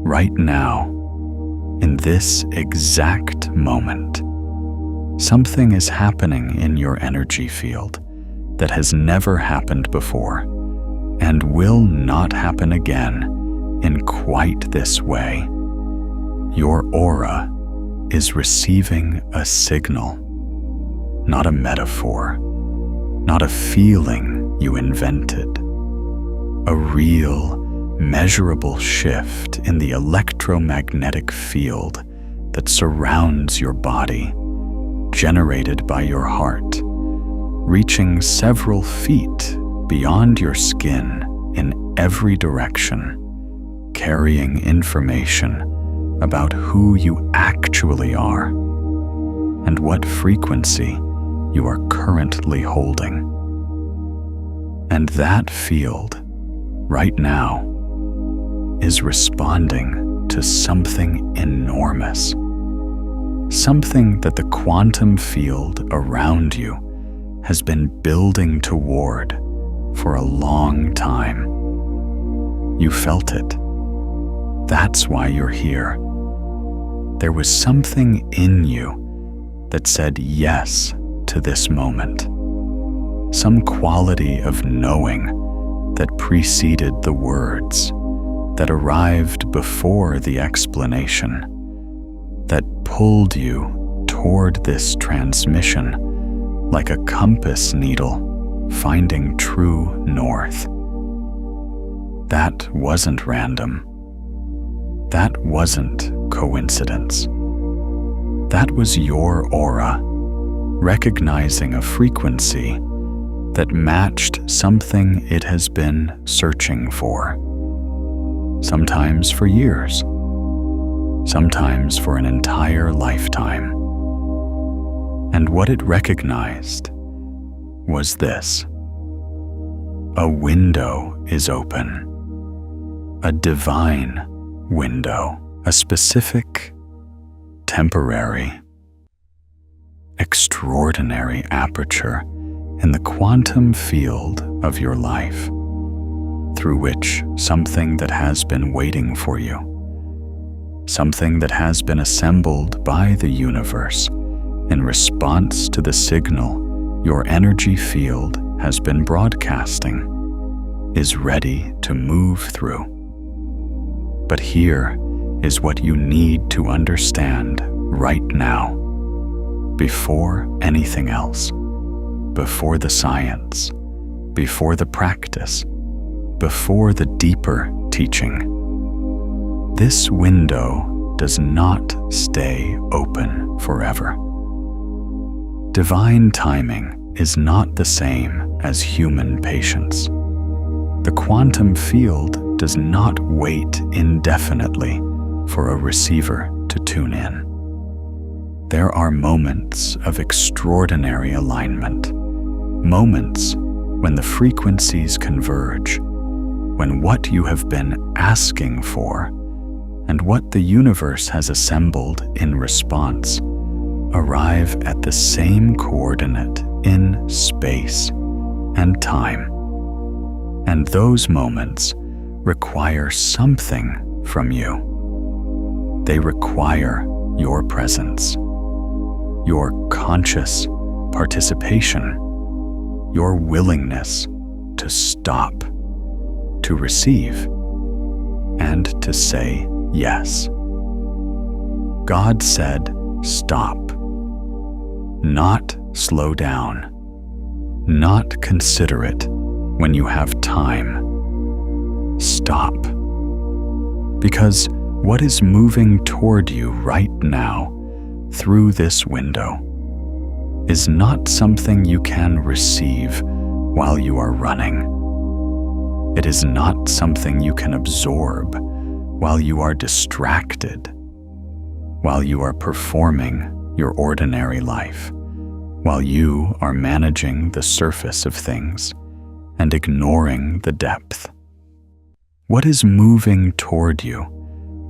right now, in this exact moment, something is happening in your energy field that has never happened before and will not happen again in quite this way. Your aura is receiving a signal, not a metaphor, not a feeling you invented, a real, measurable shift in the electromagnetic field that surrounds your body, generated by your heart, reaching several feet beyond your skin in every direction, carrying information about who you actually are and what frequency you are currently holding. And that field, right now, is responding to something enormous, something that the quantum field around you has been building toward for a long time. You felt it. That's why you're here. There was something in you that said yes to this moment, some quality of knowing that preceded the words, that arrived before the explanation, that pulled you toward this transmission like a compass needle finding true north. That wasn't random. That wasn't coincidence. That was your aura, recognizing a frequency that matched something it has been searching for. Sometimes for years, sometimes for an entire lifetime. And what it recognized was this: a window is open, a divine window, a specific, temporary, extraordinary aperture in the quantum field of your life, through which something that has been waiting for you, something that has been assembled by the universe in response to the signal your energy field has been broadcasting, is ready to move through. But here is what you need to understand right now, before anything else, before the science, before the practice, before the deeper teaching. This window does not stay open forever. Divine timing is not the same as human patience. The quantum field does not wait indefinitely for a receiver to tune in. There are moments of extraordinary alignment, moments when the frequencies converge, when what you have been asking for and what the universe has assembled in response arrive at the same coordinate in space and time. And those moments require something from you. They require your presence, your conscious participation, your willingness to stop, to receive, and to say yes. God said, stop, not slow down, not consider it when you have time. Stop. Because what is moving toward you right now through this window is not something you can receive while you are running. It is not something you can absorb while you are distracted, while you are performing your ordinary life, while you are managing the surface of things and ignoring the depth. What is moving toward you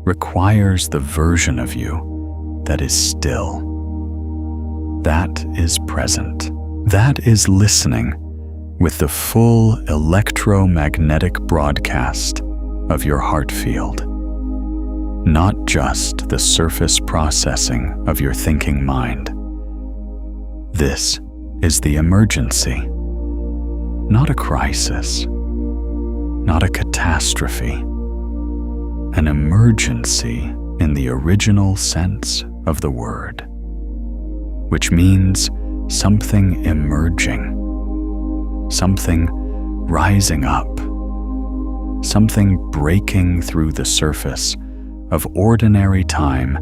requires the version of you that is still, that is present, that is listening with the full electromagnetic broadcast of your heart field. not just the surface processing of your thinking mind. This is the emergency, not a crisis, not a catastrophe, an emergency in the original sense of the word, which means something emerging, something rising up, something breaking through the surface of ordinary time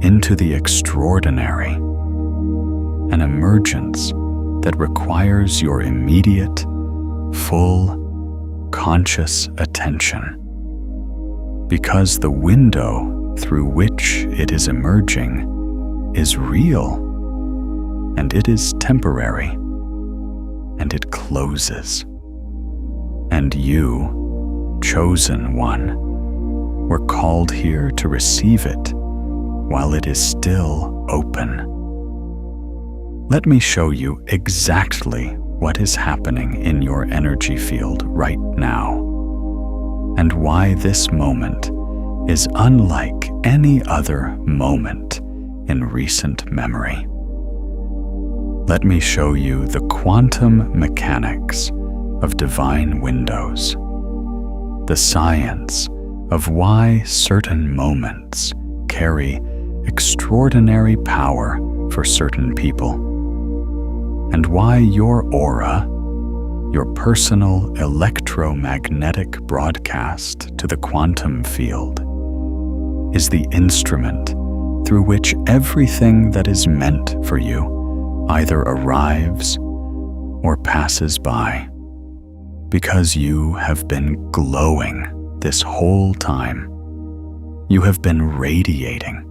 into the extraordinary, an emergence that requires your immediate, full, conscious attention. Because the window through which it is emerging is real, and it is temporary, and it closes. And you, chosen one, were called here to receive it while it is still open. Let me show you exactly what is happening in your energy field right now, and why this moment is unlike any other moment in recent memory. Let me show you the quantum mechanics of divine windows, the science of why certain moments carry extraordinary power for certain people, and why your aura, your personal electromagnetic broadcast to the quantum field, is the instrument through which everything that is meant for you either arrives or passes by, because you have been glowing this whole time. You have been radiating.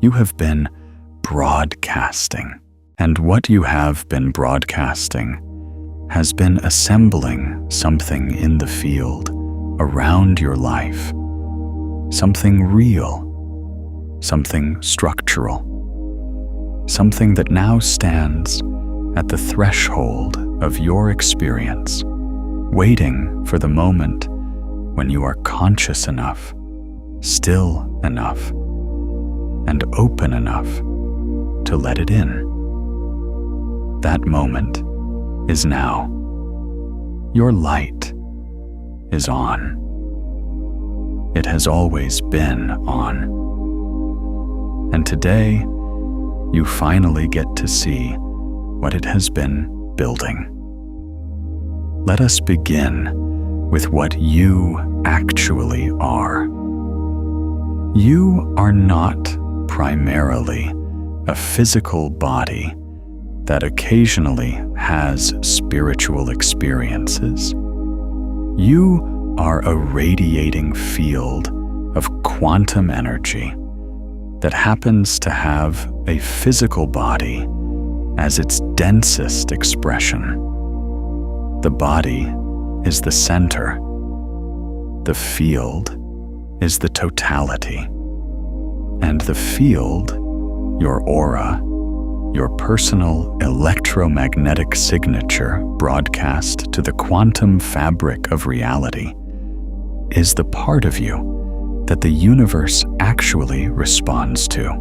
You have been broadcasting. And what you have been broadcasting has been assembling something in the field around your life, something real, something structural, something that now stands at the threshold of your experience, waiting for the moment when you are conscious enough, still enough, and open enough to let it in. That moment is now. Your light is on. It has always been on. And today, you finally get to see what it has been building. Let us begin with what you actually are. You are not primarily a physical body that occasionally has spiritual experiences. You are a radiating field of quantum energy that happens to have a physical body as its densest expression. The body is the center. The field is the totality. And the field, your aura, your personal electromagnetic signature broadcast to the quantum fabric of reality, is the part of you that the universe actually responds to.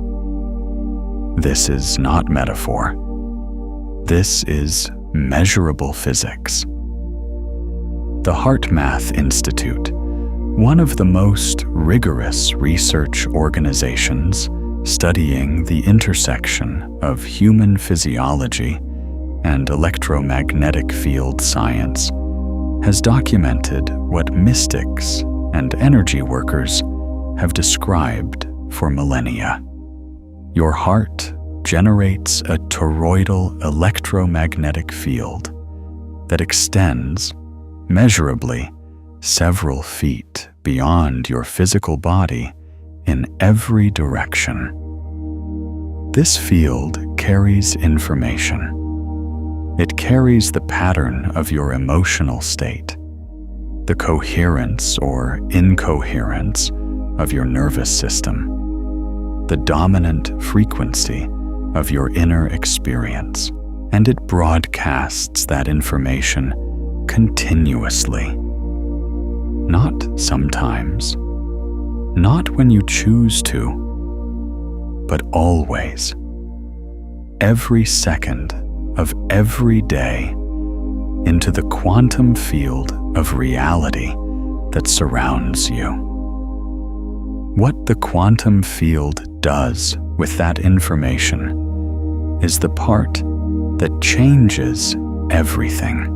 This is not metaphor. This is measurable physics. The HeartMath Institute, one of the most rigorous research organizations studying the intersection of human physiology and electromagnetic field science, has documented what mystics and energy workers have described for millennia. Your heart generates a toroidal electromagnetic field that extends measurably several feet beyond your physical body in every direction. This field carries information. It carries the pattern of your emotional state, the coherence or incoherence of your nervous system, the dominant frequency of your inner experience, and it broadcasts that information continuously. Not sometimes, not when you choose to, but always, every second of every day, into the quantum field of reality that surrounds you. What the quantum field does with that information is the part that changes everything.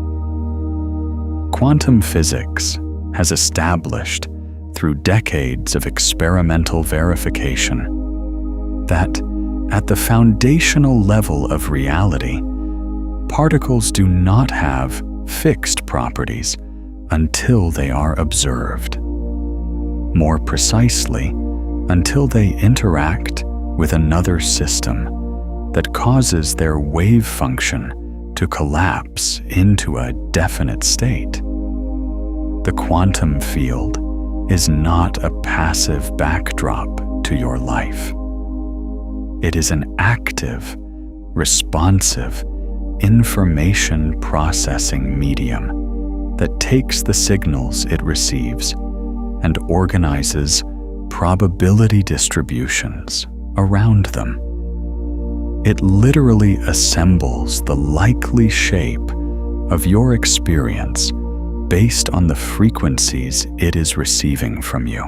Quantum physics has established through decades of experimental verification that at the foundational level of reality, particles do not have fixed properties until they are observed. More precisely, until they interact with another system that causes their wave function to collapse into a definite state. The quantum field is not a passive backdrop to your life. It is an active, responsive, information processing medium that takes the signals it receives and organizes probability distributions around them. It literally assembles the likely shape of your experience based on the frequencies it is receiving from you.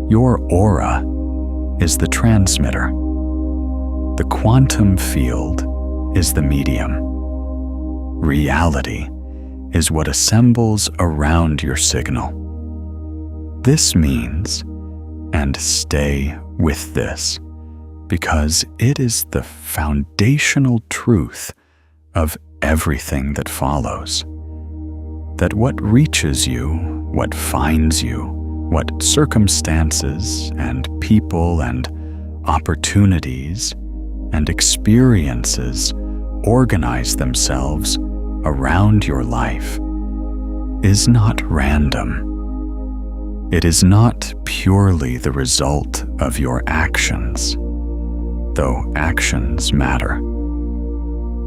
Your aura is the transmitter. The quantum field is the medium. Reality is what assembles around your signal. This means, and stay with this, because it is the foundational truth of everything that follows, that what reaches you, what finds you, what circumstances and people and opportunities and experiences organize themselves around your life is not random. It is not purely the result of your actions, though actions matter.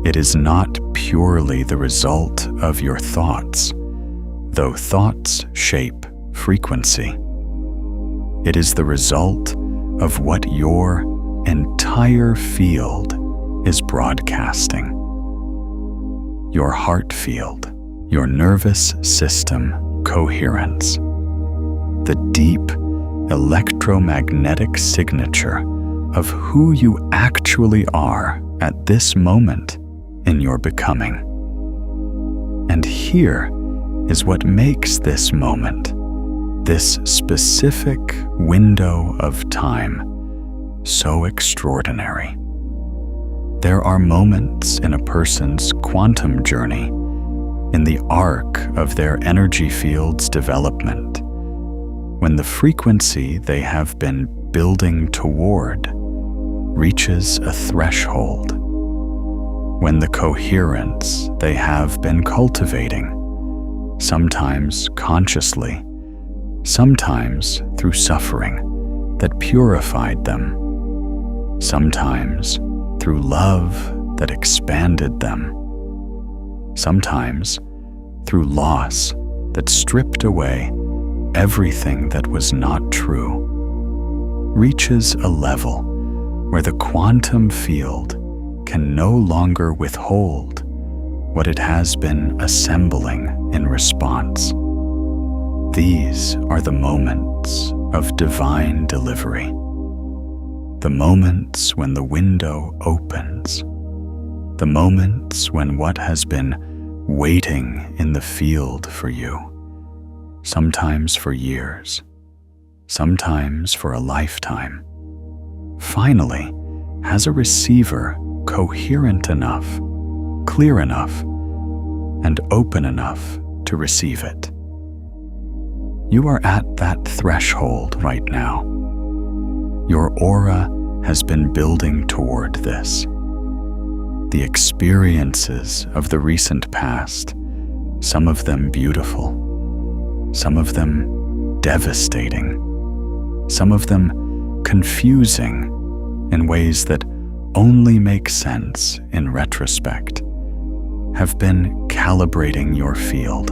It is not purely the result of your thoughts, though thoughts shape frequency. It is the result of what your entire field is broadcasting. Your heart field, your nervous system coherence, the deep electromagnetic signature of who you actually are at this moment in your becoming. And here is what makes this moment, this specific window of time, so extraordinary. There are moments in a person's quantum journey, in the arc of their energy field's development, when the frequency they have been building toward reaches a threshold, when the coherence they have been cultivating, sometimes consciously, sometimes through suffering that purified them, sometimes through love that expanded them, sometimes through loss that stripped away everything that was not true, reaches a level where the quantum field can no longer withhold what it has been assembling in response. These are the moments of divine delivery, the moments when the window opens, the moments when what has been waiting in the field for you, sometimes for years, sometimes for a lifetime, finally has a receiver coherent enough, clear enough, and open enough to receive it. You are at that threshold right now. Your aura has been building toward this. The experiences of the recent past, some of them beautiful, some of them devastating, some of them confusing in ways that only make sense in retrospect, have been calibrating your field.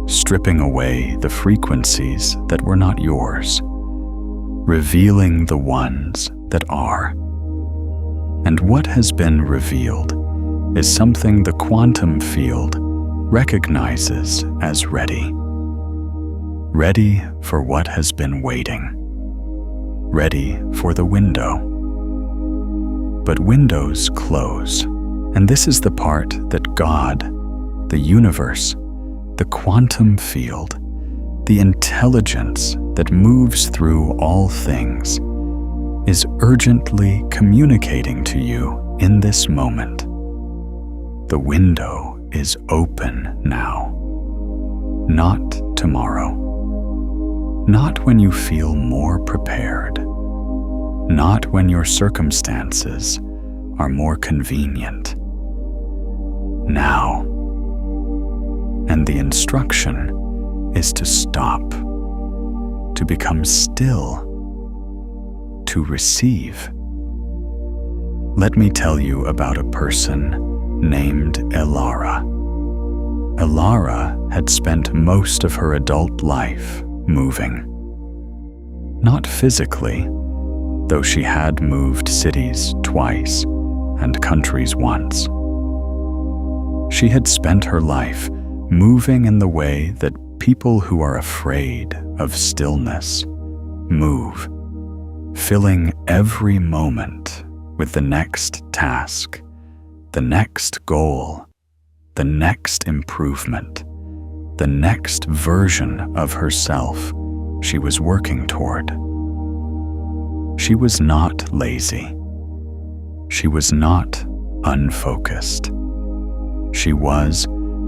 stripping away the frequencies that were not yours, revealing the ones that are. And what has been revealed is something the quantum field recognizes as ready. Ready for what has been waiting. Ready for the window. But windows close, and this is the part that God, the universe, the quantum field, the intelligence that moves through all things, is urgently communicating to you in this moment. The window is open now. Not tomorrow. Not when you feel more prepared. Not when your circumstances are more convenient. Now. And the instruction is to stop, to become still, to receive. Let me tell you about a person named Elara. Elara had spent most of her adult life moving. Not physically, though she had moved cities twice and countries once. She had spent her life moving in the way that people who are afraid of stillness move, filling every moment with the next task, the next goal, the next improvement, the next version of herself she was working toward. She was not lazy. She was not unfocused. She was,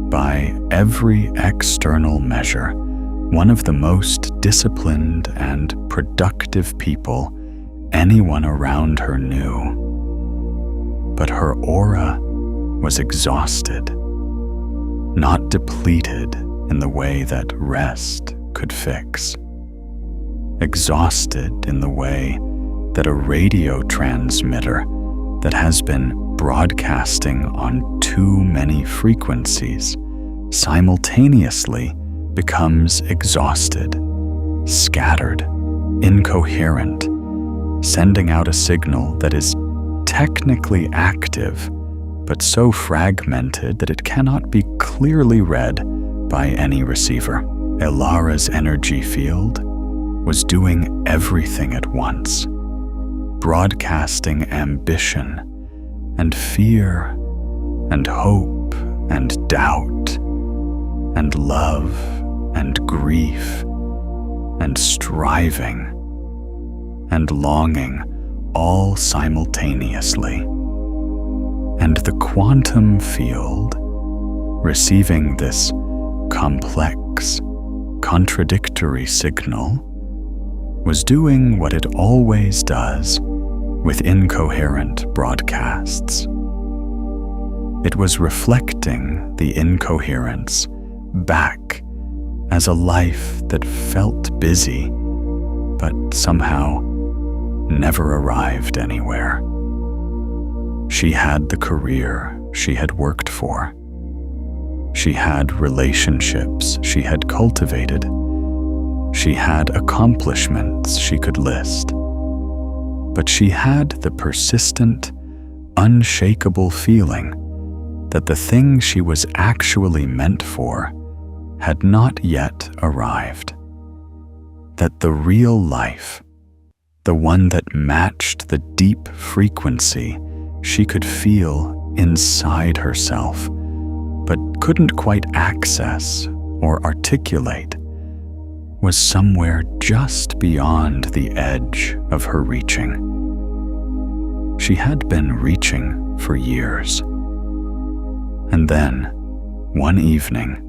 by every external measure, one of the most disciplined and productive people anyone around her knew. But her aura was exhausted, not depleted in the way that rest could fix. Exhausted in the way that a radio transmitter that has been broadcasting on too many frequencies simultaneously becomes exhausted, scattered, incoherent, sending out a signal that is technically active, but so fragmented that it cannot be clearly read by any receiver. Elara's energy field was doing everything at once, broadcasting ambition and fear and hope and doubt and love and grief and striving and longing all simultaneously. And the quantum field, receiving this complex, contradictory signal, was doing what it always does with incoherent broadcasts. It was reflecting the incoherence back as a life that felt busy, but somehow never arrived anywhere. She had the career she had worked for. She had relationships she had cultivated. She had accomplishments she could list. But she had the persistent, unshakable feeling that the thing she was actually meant for had not yet arrived. That the real life, the one that matched the deep frequency she could feel inside herself, but couldn't quite access or articulate, was somewhere just beyond the edge of her reaching. She had been reaching for years. And then, one evening,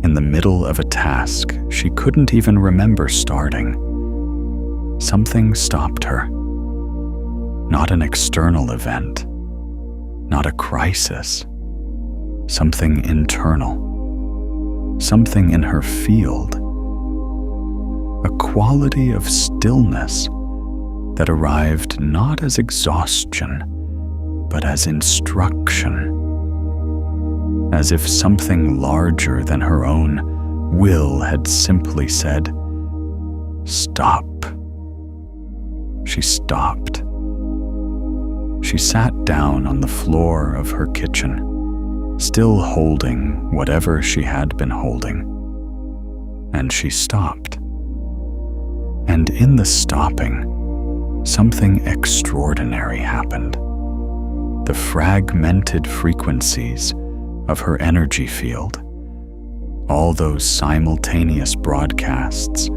in the middle of a task she couldn't even remember starting, something stopped her. Not an external event, not a crisis, something internal, something in her field, a quality of stillness that arrived not as exhaustion, but as instruction, as if something larger than her own will had simply said, "Stop." She stopped. She sat down on the floor of her kitchen, still holding whatever she had been holding. And she stopped. And in the stopping, something extraordinary happened. The fragmented frequencies of her energy field, all those simultaneous broadcasts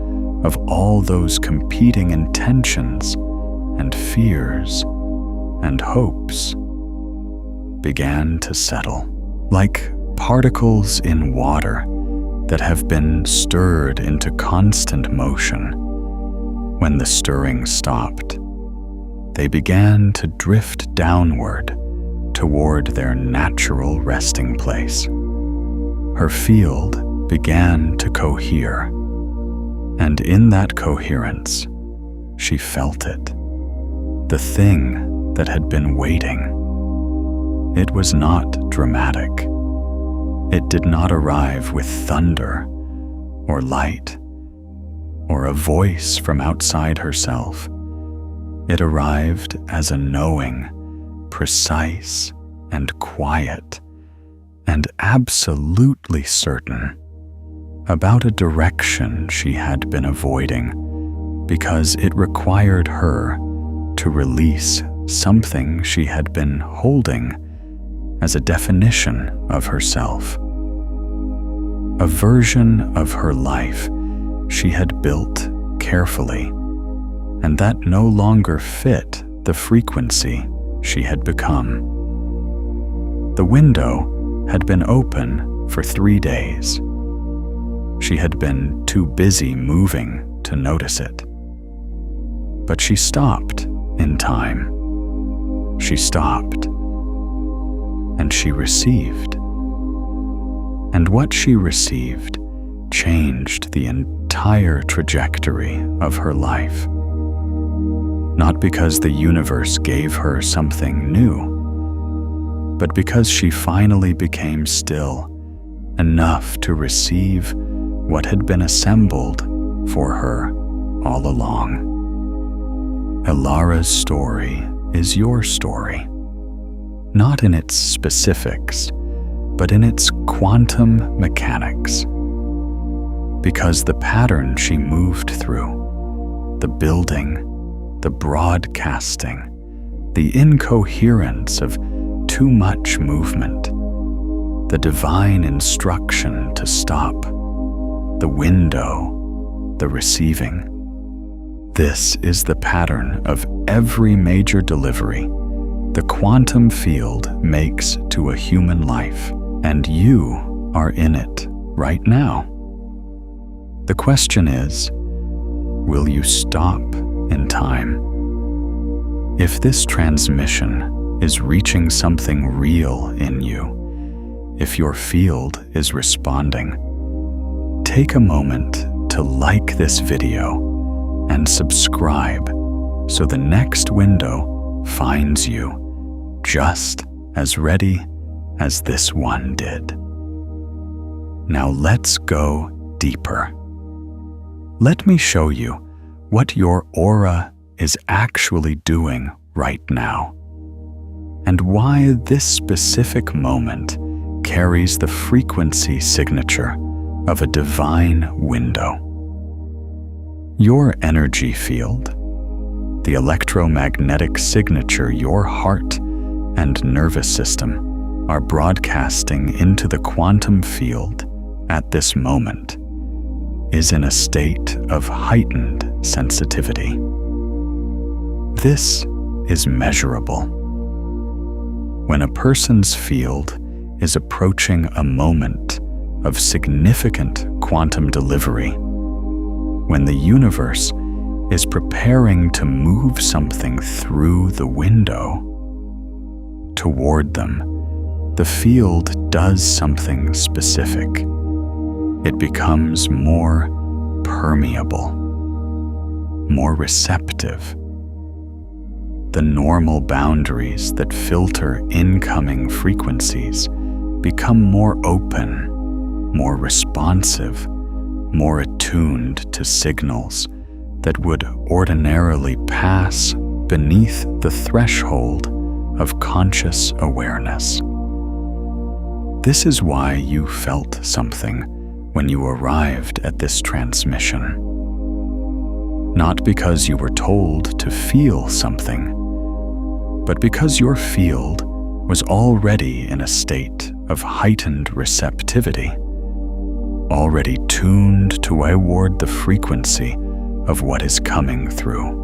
of all those competing intentions and fears and hopes, began to settle, like particles in water that have been stirred into constant motion. When the stirring stopped, they began to drift downward toward their natural resting place. Her field began to cohere, and in that coherence, she felt it, the thing that had been waiting. It was not dramatic. It did not arrive with thunder or light or a voice from outside herself. It arrived as a knowing, precise and quiet, and absolutely certain about a direction she had been avoiding because it required her to release something she had been holding as a definition of herself. A version of her life she had built carefully, and that no longer fit the frequency she had become. The window had been open for 3 days. She had been too busy moving to notice it. But she stopped in time. She stopped, and she received. And what she received changed the entire trajectory of her life. Not because the universe gave her something new, but because she finally became still enough to receive what had been assembled for her all along. Elara's story is your story, not in its specifics, but in its quantum mechanics. Because the pattern she moved through, the building, the broadcasting, the incoherence of too much movement, the divine instruction to stop, the window, the receiving. This is the pattern of every major delivery the quantum field makes to a human life, and you are in it right now. The question is, will you stop in time? If this transmission is reaching something real in you, if your field is responding, take a moment to like this video and subscribe so the next window finds you just as ready as this one did. Now let's go deeper. Let me show you what your aura is actually doing right now, and why this specific moment carries the frequency signature of a divine window. Your energy field, the electromagnetic signature your heart and nervous system are broadcasting into the quantum field at this moment, is in a state of heightened sensitivity. This is measurable. When a person's field is approaching a moment of significant quantum delivery, when the universe is preparing to move something through the window toward them, the field does something specific. It becomes more permeable, more receptive. The normal boundaries that filter incoming frequencies become more open, more responsive, more attuned to signals that would ordinarily pass beneath the threshold of conscious awareness. This is why you felt something when you arrived at this transmission. Not because you were told to feel something, but because your field was already in a state of heightened receptivity, already tuned toward the frequency of what is coming through.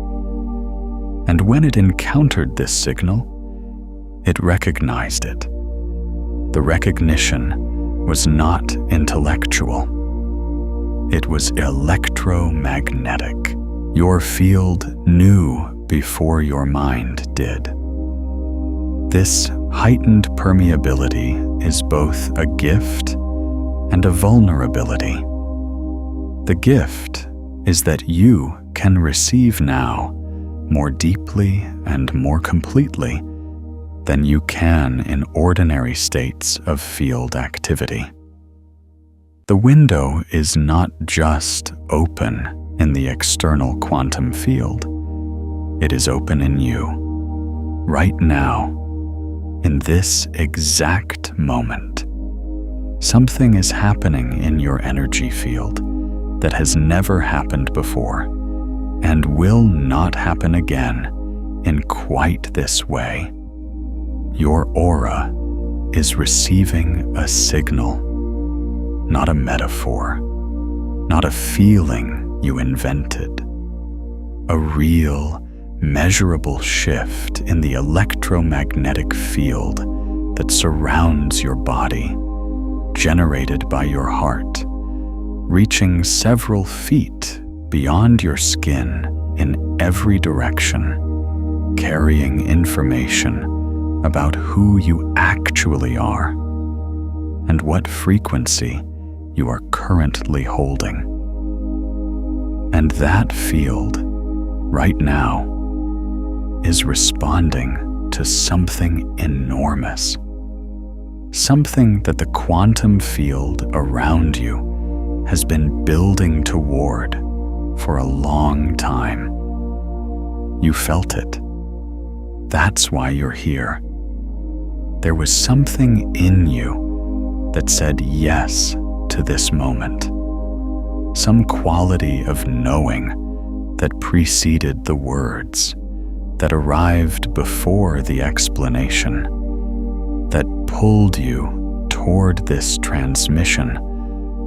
And when it encountered this signal, it recognized it. The recognition was not intellectual. It was electromagnetic. Your field knew before your mind did. This heightened permeability is both a gift and a vulnerability. The gift is that you can receive now more deeply and more completely than you can in ordinary states of field activity. The window is not just open in the external quantum field. It is open in you, right now, in this exact moment. Something is happening in your energy field that has never happened before and will not happen again in quite this way. Your aura is receiving a signal, not a metaphor, not a feeling you invented. A real, measurable shift in the electromagnetic field that surrounds your body, generated by your heart, reaching several feet beyond your skin in every direction, carrying information about who you actually are and what frequency you are currently holding. And that field, right now, is responding to something enormous, something that the quantum field around you has been building toward for a long time. You felt it. That's why you're here. There was something in you that said yes to this moment, some quality of knowing that preceded the words, that arrived before the explanation, that pulled you toward this transmission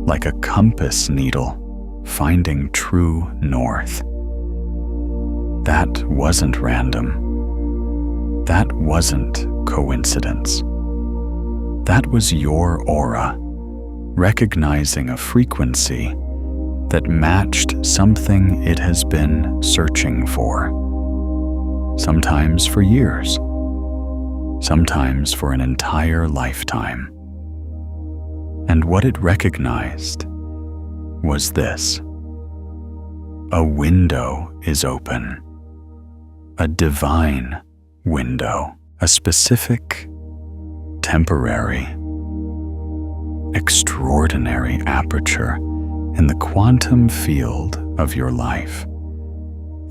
like a compass needle finding true north. That wasn't random. That wasn't coincidence. That was your aura, recognizing a frequency that matched something it has been searching for. Sometimes for years, sometimes for an entire lifetime. And what it recognized was this: a window is open, a divine window, a specific, temporary, extraordinary aperture in the quantum field of your life,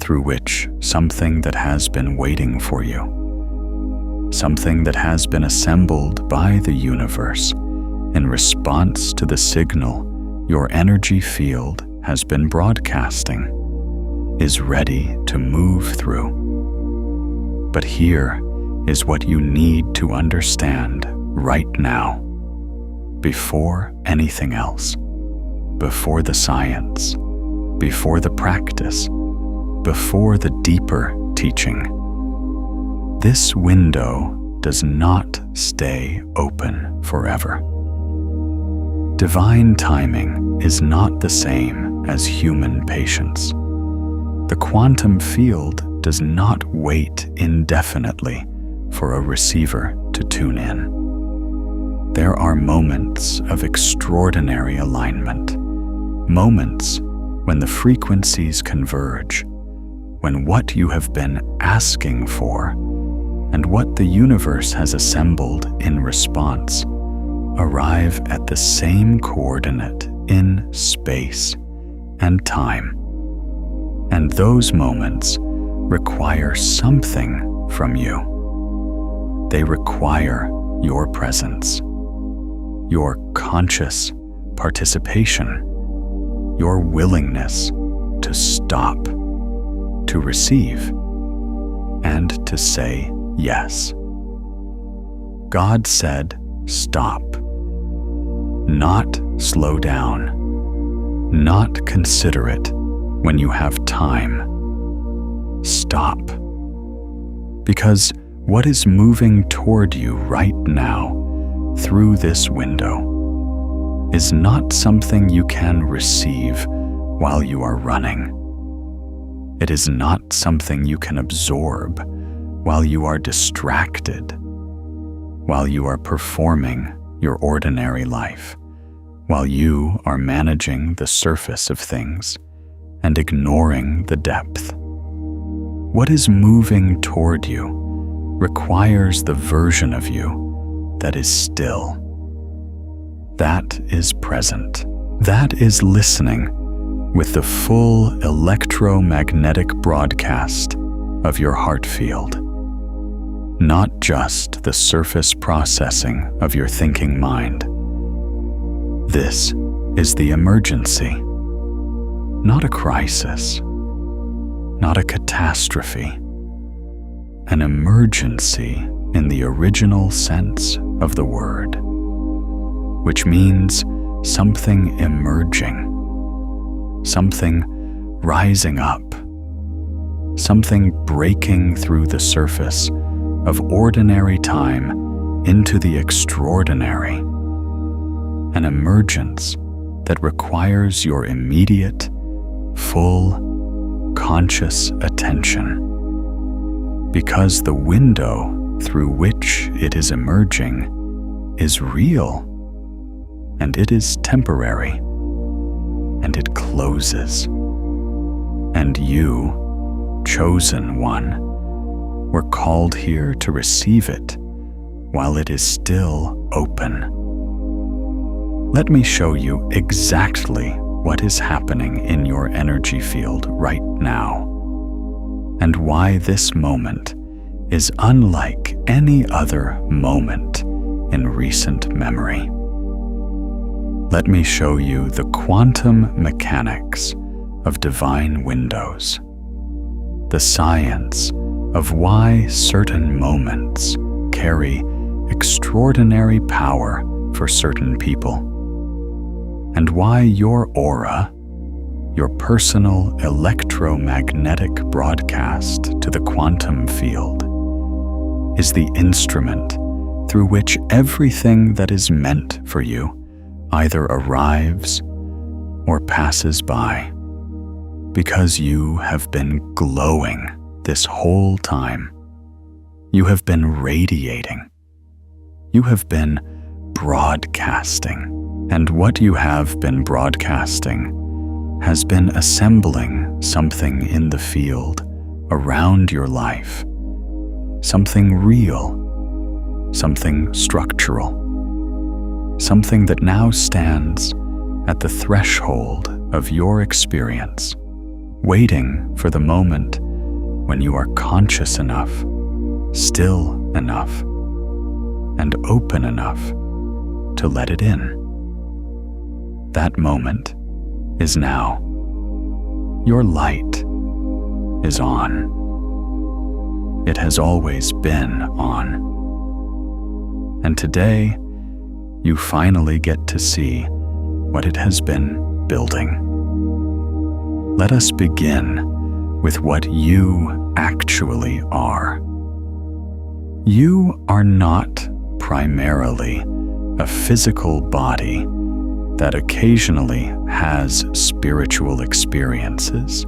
through which something that has been waiting for you, something that has been assembled by the universe in response to the signal your energy field has been broadcasting, is ready to move through. But here is what you need to understand right now, before anything else, before the science, before the practice, before the deeper teaching. This window does not stay open forever. Divine timing is not the same as human patience. The quantum field does not wait indefinitely for a receiver to tune in. There are moments of extraordinary alignment, moments when the frequencies converge, when what you have been asking for and what the universe has assembled in response arrive at the same coordinate in space and time. And those moments require something from you. They require your presence, your conscious participation, your willingness to stop, to receive, and to say yes. God said, stop. Not slow down. Not consider it when you have time. Stop. Because what is moving toward you right now through this window is not something you can receive while you are running. It is not something you can absorb while you are distracted, while you are performing your ordinary life, while you are managing the surface of things and ignoring the depth. What is moving toward you requires the version of you that is still. That is present. That is listening with the full electromagnetic broadcast of your heart field. Not just the surface processing of your thinking mind. This is the emergency, not a crisis, not a catastrophe. An emergency in the original sense of the word, which means something emerging, something rising up, something breaking through the surface of ordinary time into the extraordinary, an emergence that requires your immediate, full, conscious attention. Because the window through which it is emerging is real, and it is temporary, and it closes. And you, chosen one, were called here to receive it while it is still open. Let me show you exactly what is happening in your energy field right now, and why this moment is unlike any other moment in recent memory. Let me show you the quantum mechanics of divine windows, the science of why certain moments carry extraordinary power for certain people, and why your aura, your personal electromagnetic broadcast to the quantum field, is the instrument through which everything that is meant for you either arrives or passes by, because you have been glowing this whole time. You have been radiating. You have been broadcasting. And what you have been broadcasting has been assembling something in the field around your life, something real, something structural, something that now stands at the threshold of your experience, waiting for the moment when you are conscious enough, still enough, and open enough to let it in. That moment is now. Your light is on. It has always been on. And today, you finally get to see what it has been building. Let us begin with what you actually are. You are not primarily a physical body that occasionally has spiritual experiences.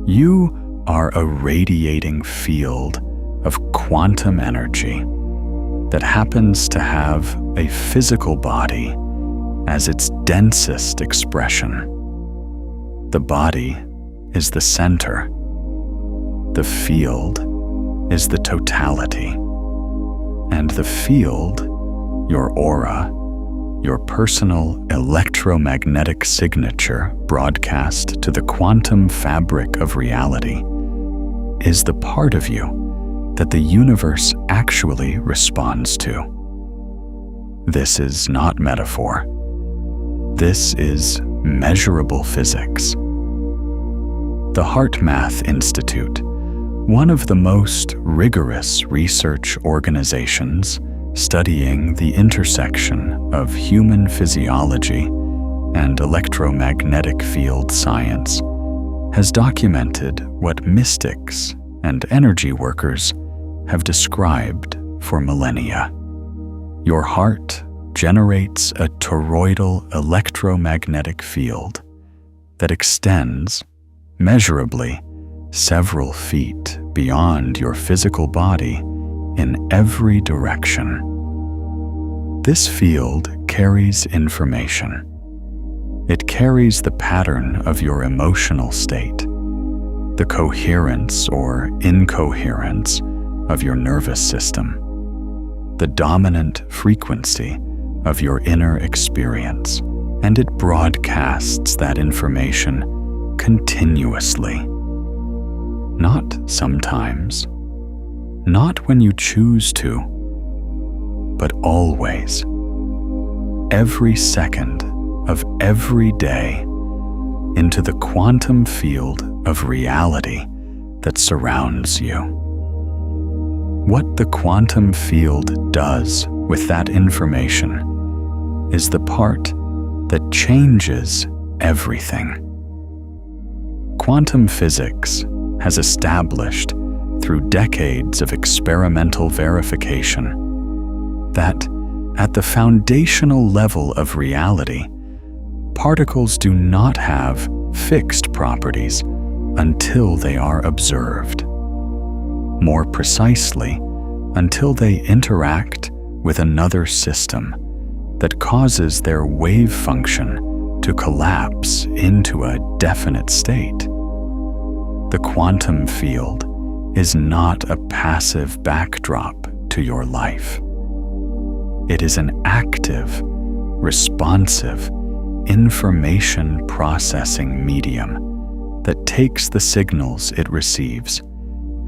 You are a radiating field of quantum energy that happens to have a physical body as its densest expression. The body is the center. The field is the totality. And the field, your aura, your personal electromagnetic signature broadcast to the quantum fabric of reality, is the part of you that the universe actually responds to. This is not metaphor. This is measurable physics. The HeartMath Institute, one of the most rigorous research organizations studying the intersection of human physiology and electromagnetic field science, has documented what mystics and energy workers have described for millennia. Your heart generates a toroidal electromagnetic field that extends measurably several feet beyond your physical body in every direction. This field carries information. It carries the pattern of your emotional state, the coherence or incoherence of your nervous system, the dominant frequency of your inner experience, and it broadcasts that information continuously. Not sometimes, not when you choose to, but always, every second of every day, into the quantum field of reality that surrounds you. What the quantum field does with that information is the part that changes everything. Quantum physics has established through decades of experimental verification that at the foundational level of reality, particles do not have fixed properties until they are observed. More precisely, until they interact with another system that causes their wave function to collapse into a definite state. The quantum field is not a passive backdrop to your life. It is an active, responsive, information processing medium that takes the signals it receives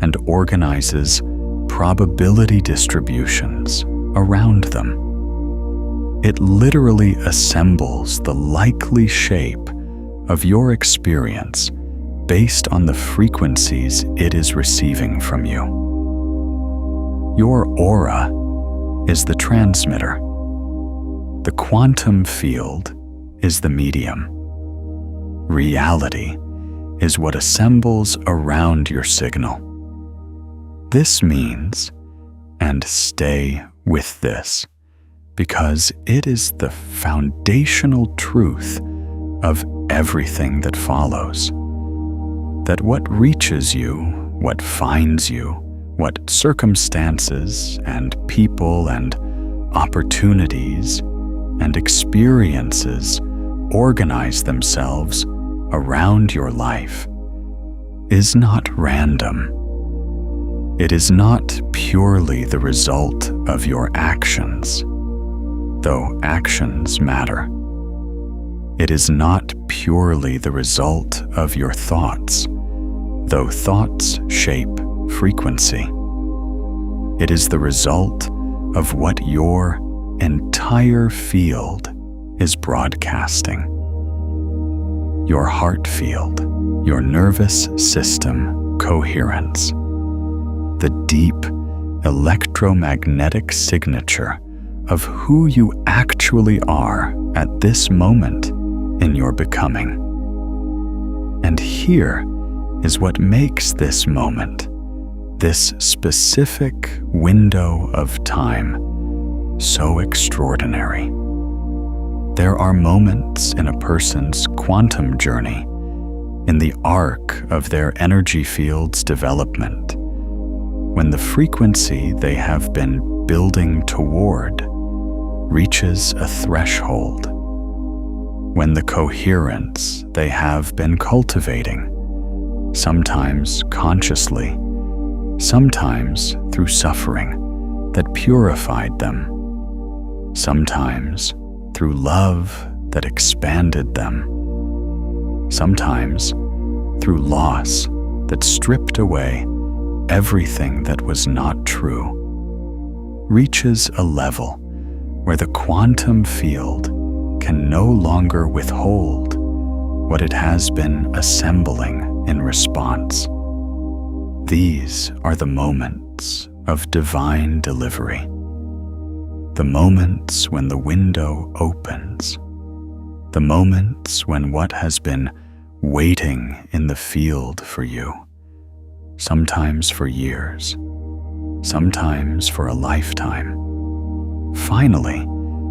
and organizes probability distributions around them. It literally assembles the likely shape of your experience based on the frequencies it is receiving from you. Your aura is the transmitter. The quantum field is the medium. Reality is what assembles around your signal. This means, and stay with this, because it is the foundational truth of everything that follows, that what reaches you, what finds you, what circumstances and people and opportunities and experiences organize themselves around your life is not random. It is not purely the result of your actions, though actions matter. It is not purely the result of your thoughts, though thoughts shape frequency. It is the result of what your entire field is broadcasting. Your heart field, your nervous system coherence, the deep electromagnetic signature of who you actually are at this moment in your becoming. And here is what makes this moment, this specific window of time, so extraordinary. There are moments in a person's quantum journey, in the arc of their energy field's development, when the frequency they have been building toward reaches a threshold, when the coherence they have been cultivating, sometimes consciously, sometimes through suffering that purified them, sometimes through love that expanded them, sometimes through loss that stripped away everything that was not true, reaches a level where the quantum field can no longer withhold what it has been assembling in response. These are the moments of divine delivery, the moments when the window opens, the moments when what has been waiting in the field for you, sometimes for years, sometimes for a lifetime, finally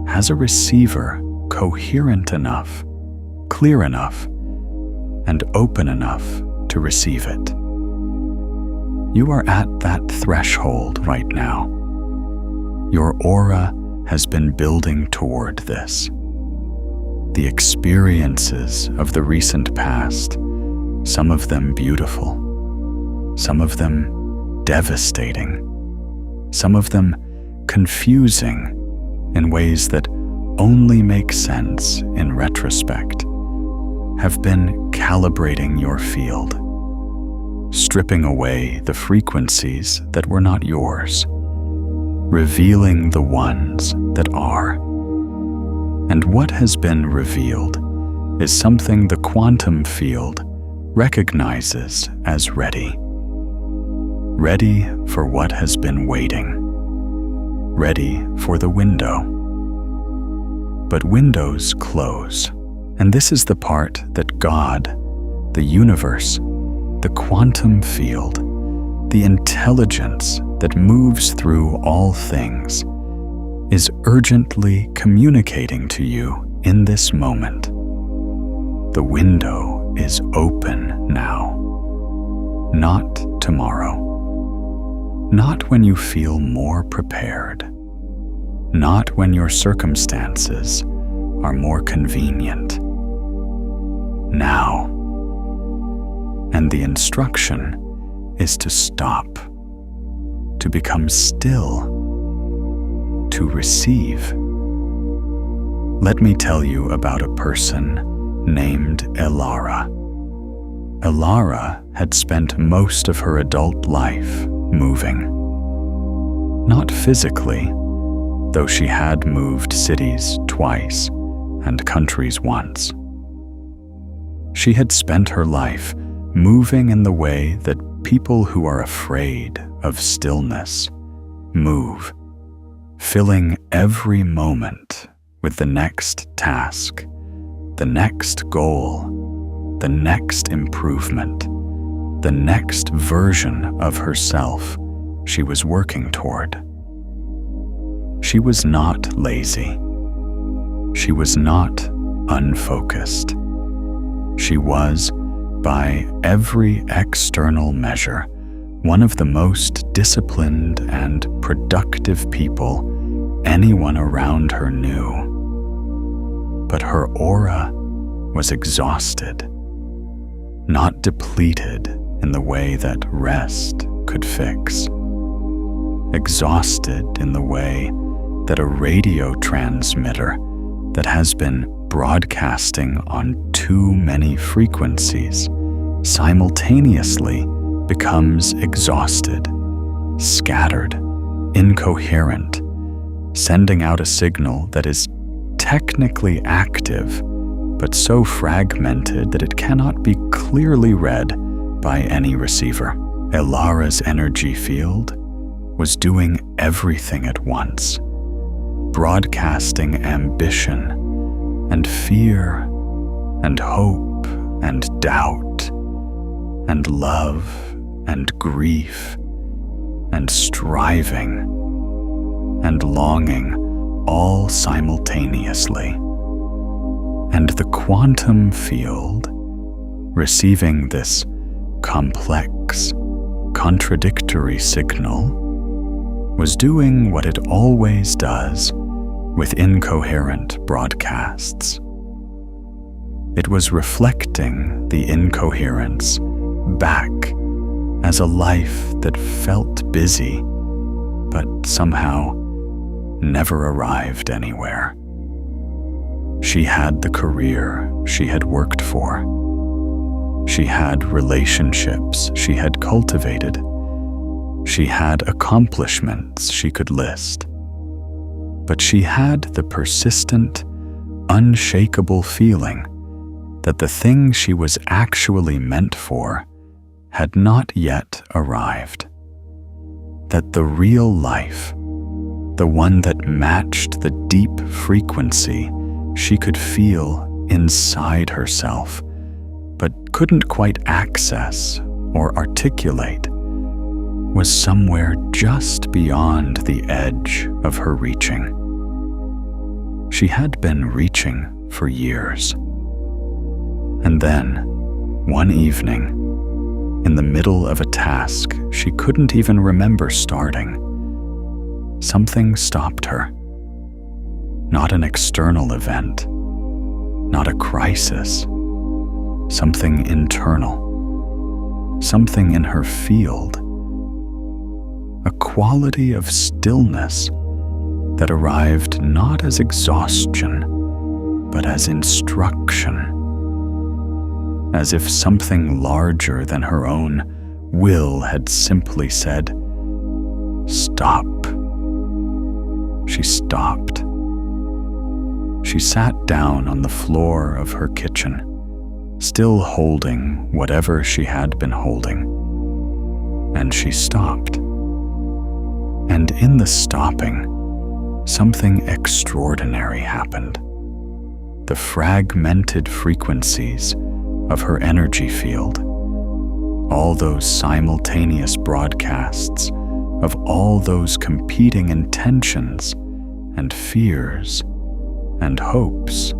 has a receiver coherent enough, clear enough, and open enough to receive it. You are at that threshold right now. Your aura has been building toward this. The experiences of the recent past, some of them beautiful, some of them devastating, some of them confusing in ways that only make sense in retrospect, have been calibrating your field, stripping away the frequencies that were not yours, revealing the ones that are. And what has been revealed is something the quantum field recognizes as ready. Ready for what has been waiting. Ready for the window. But windows close, and this is the part that God, the universe, the quantum field, the intelligence that moves through all things, is urgently communicating to you in this moment. The window is open now, not tomorrow. Not when you feel more prepared, not when your circumstances are more convenient. Now. And the instruction is to stop, to become still, to receive. Let me tell you about a person named Elara. Elara had spent most of her adult life moving. Not physically, though she had moved cities twice and countries once. She had spent her life moving in the way that people who are afraid of stillness move, filling every moment with the next task, the next goal, the next improvement, the next version of herself she was working toward. She was not lazy. She was not unfocused. She was, by every external measure, one of the most disciplined and productive people anyone around her knew. But her aura was exhausted, not depleted in the way that rest could fix. Exhausted in the way that a radio transmitter that has been broadcasting on too many frequencies simultaneously becomes exhausted, scattered, incoherent, sending out a signal that is technically active, but so fragmented that it cannot be clearly read by any receiver. Elara's energy field was doing everything at once, broadcasting ambition and fear and hope and doubt and love and grief and striving and longing all simultaneously. And the quantum field, receiving this complex, contradictory signal, was doing what it always does with incoherent broadcasts. It was reflecting the incoherence back as a life that felt busy, but somehow never arrived anywhere. She had the career she had worked for. She had relationships she had cultivated. She had accomplishments she could list. But she had the persistent, unshakable feeling that the thing she was actually meant for had not yet arrived. That the real life, the one that matched the deep frequency she could feel inside herself, but couldn't quite access or articulate, was somewhere just beyond the edge of her reaching. She had been reaching for years. And then, one evening, in the middle of a task she couldn't even remember starting, something stopped her. Not an external event, not a crisis, something internal, something in her field, a quality of stillness that arrived not as exhaustion, but as instruction, as if something larger than her own will had simply said, "Stop." She stopped. She sat down on the floor of her kitchen, still holding whatever she had been holding, and she stopped. And in the stopping, something extraordinary happened. The fragmented frequencies of her energy field, all those simultaneous broadcasts of all those competing intentions and fears and hopes,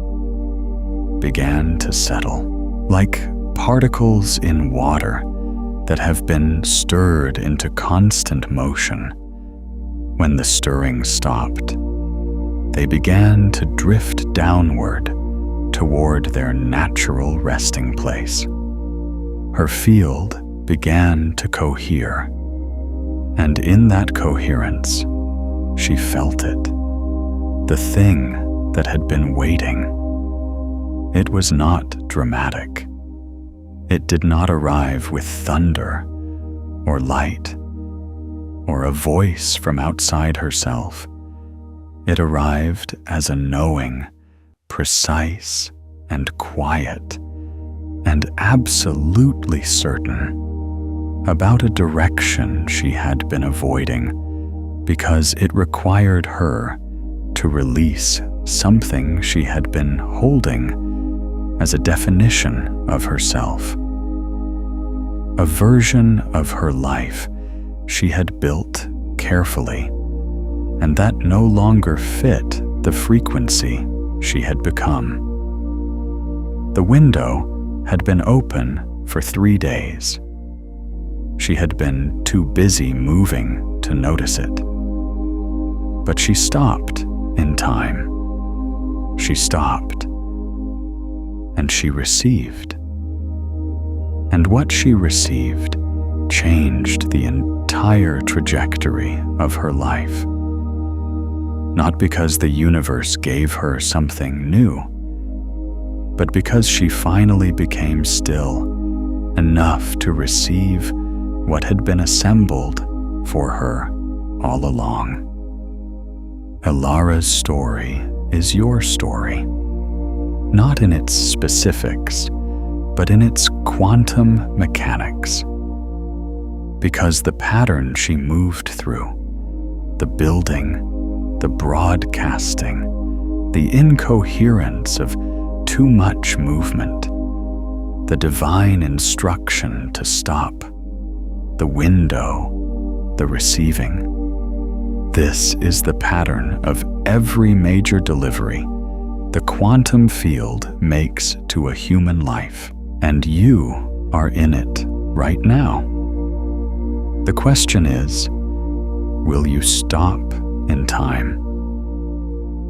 began to settle, like particles in water that have been stirred into constant motion. When the stirring stopped, they began to drift downward toward their natural resting place. Her field began to cohere, and in that coherence, she felt it, the thing that had been waiting. It was not dramatic. It did not arrive with thunder or light or a voice from outside herself. It arrived as a knowing, precise and quiet, and absolutely certain about a direction she had been avoiding because it required her to release something she had been holding as a definition of herself. A version of her life she had built carefully, and that no longer fit the frequency she had become. The window had been open for 3 days. She had been too busy moving to notice it. But she stopped in time. She stopped, and she received. And what she received changed the entire trajectory of her life. Not because the universe gave her something new, but because she finally became still enough to receive what had been assembled for her all along. Elara's story is your story, not in its specifics, but in its quantum mechanics. Because the pattern she moved through, the building, the broadcasting, the incoherence of too much movement, the divine instruction to stop, the window, the receiving. This is the pattern of every major delivery the quantum field makes to a human life, and you are in it right now. The question is, will you stop in time?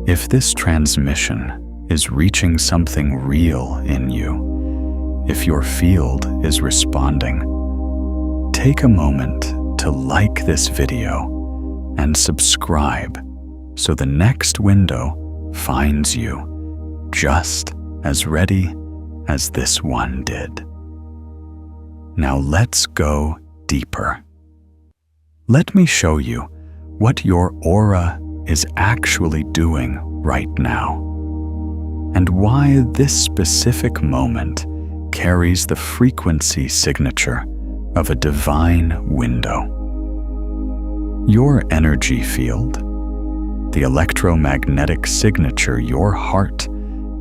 If this transmission is reaching something real in you, if your field is responding, take a moment to like this video and subscribe so the next window finds you just as ready as this one did. Now let's go deeper. Let me show you what your aura is actually doing right now, and why this specific moment carries the frequency signature of a divine window. Your energy field, the electromagnetic signature your heart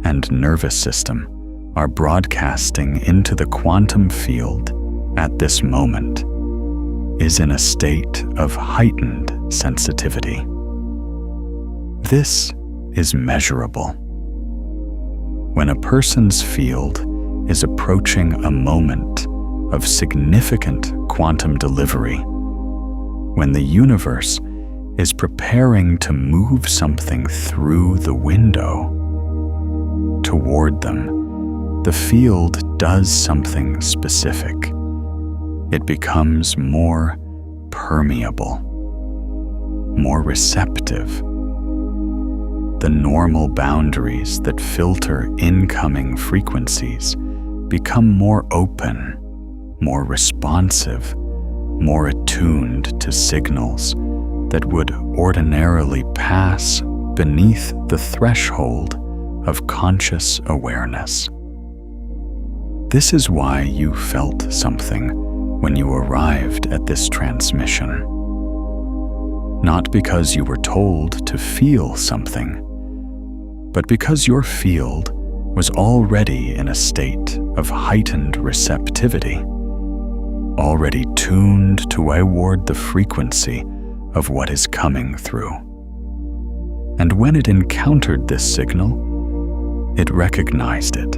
and nervous system are broadcasting into the quantum field at this moment, is in a state of heightened sensitivity. This is measurable. When a person's field is approaching a moment of significant quantum delivery, when the universe is preparing to move something through the window toward them, the field does something specific. It becomes more permeable, more receptive. The normal boundaries that filter incoming frequencies become more open, more responsive, more attuned to signals that would ordinarily pass beneath the threshold of conscious awareness. This is why you felt something when you arrived at this transmission. Not because you were told to feel something, but because your field was already in a state of heightened receptivity, already tuned toward the frequency of what is coming through. And when it encountered this signal, it recognized it.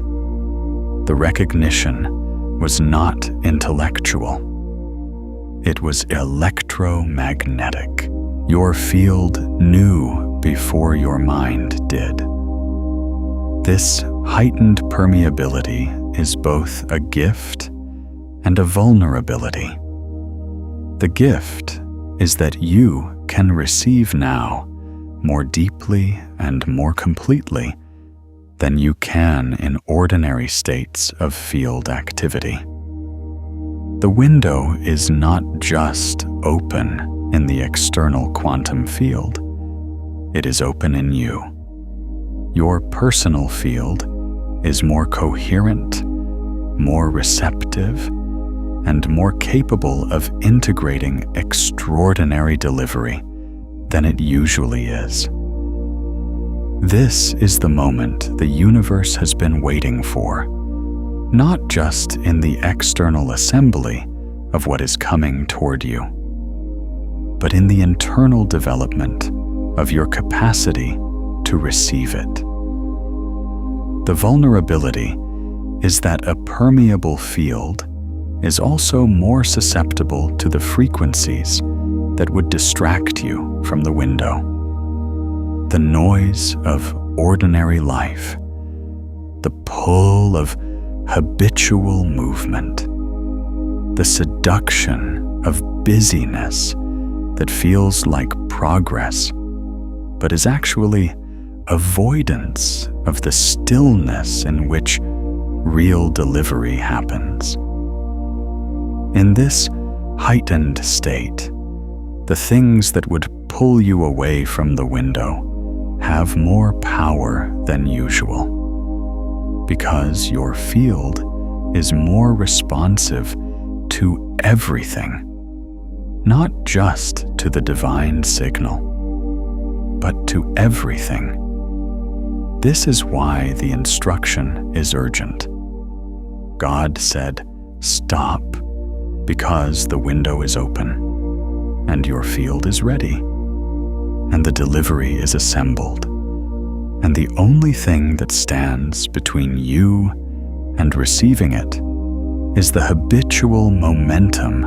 The recognition was not intellectual. It was electromagnetic. Your field knew before your mind did. This heightened permeability is both a gift and a vulnerability. The gift is that you can receive now more deeply and more completely than you can in ordinary states of field activity. The window is not just open in the external quantum field. It is open in you. Your personal field is more coherent, more receptive, and more capable of integrating extraordinary delivery than it usually is. This is the moment the universe has been waiting for, not just in the external assembly of what is coming toward you, but in the internal development of your capacity to receive it. The vulnerability is that a permeable field is also more susceptible to the frequencies that would distract you from the window. The noise of ordinary life, the pull of habitual movement, the seduction of busyness that feels like progress, but is actually avoidance of the stillness in which real delivery happens. In this heightened state, the things that would pull you away from the window have more power than usual, because your field is more responsive to everything, not just to the divine signal, but to everything. This is why the instruction is urgent. God said, "Stop," because the window is open, and your field is ready, and the delivery is assembled, and the only thing that stands between you and receiving it is the habitual momentum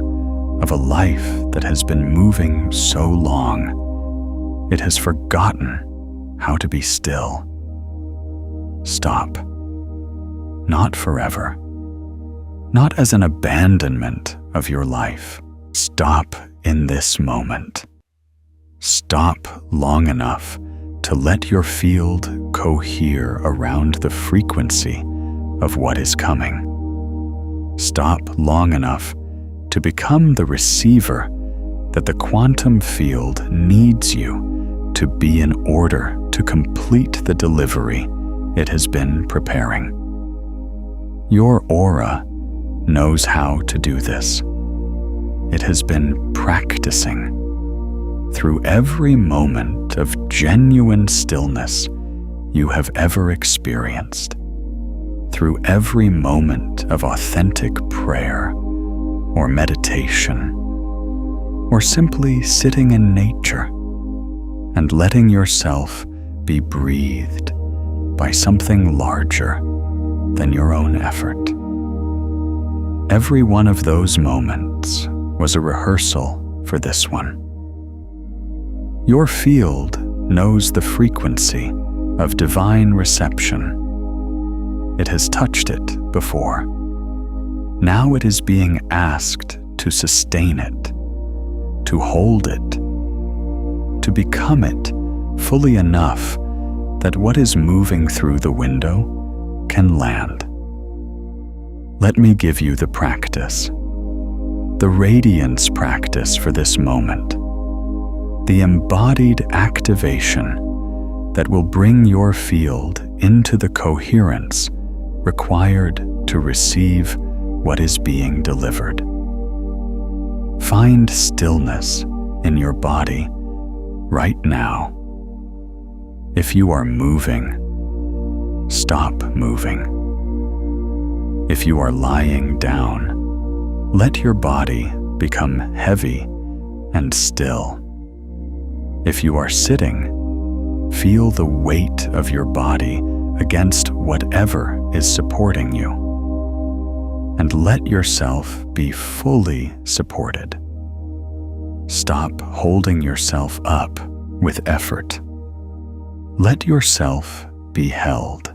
of a life that has been moving so long, it has forgotten how to be still. Stop. Not forever. Not as an abandonment of your life. Stop in this moment. Stop long enough to let your field cohere around the frequency of what is coming. Stop long enough to become the receiver that the quantum field needs you to be in order to complete the delivery it has been preparing. Your aura knows how to do this. It has been practicing. Through every moment of genuine stillness you have ever experienced, through every moment of authentic prayer or meditation, or simply sitting in nature and letting yourself be breathed by something larger than your own effort. Every one of those moments was a rehearsal for this one. Your field knows the frequency of divine reception. It has touched it before. Now it is being asked to sustain it, to hold it, to become it fully enough that what is moving through the window can land. Let me give you the practice, the radiance practice for this moment, the embodied activation that will bring your field into the coherence required to receive what is being delivered. Find stillness in your body right now. If you are moving, stop moving. If you are lying down, let your body become heavy and still. If you are sitting, feel the weight of your body against whatever is supporting you, and let yourself be fully supported. Stop holding yourself up with effort. Let yourself be held.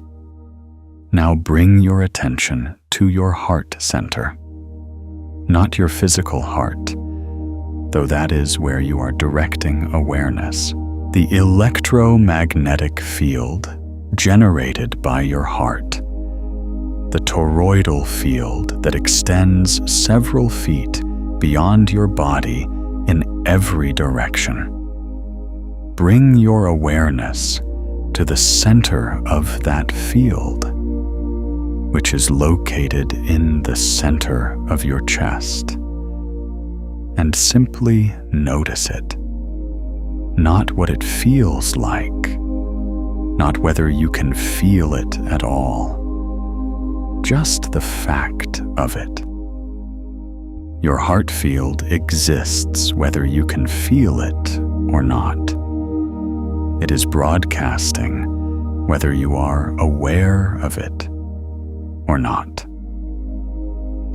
Now bring your attention to your heart center, not your physical heart, though that is where you are directing awareness. The electromagnetic field generated by your heart, the toroidal field that extends several feet beyond your body in every direction. Bring your awareness to the center of that field, which is located in the center of your chest, and simply notice it. Not what it feels like, not whether you can feel it at all, just the fact of it. Your heart field exists whether you can feel it or not. It is broadcasting whether you are aware of it or not.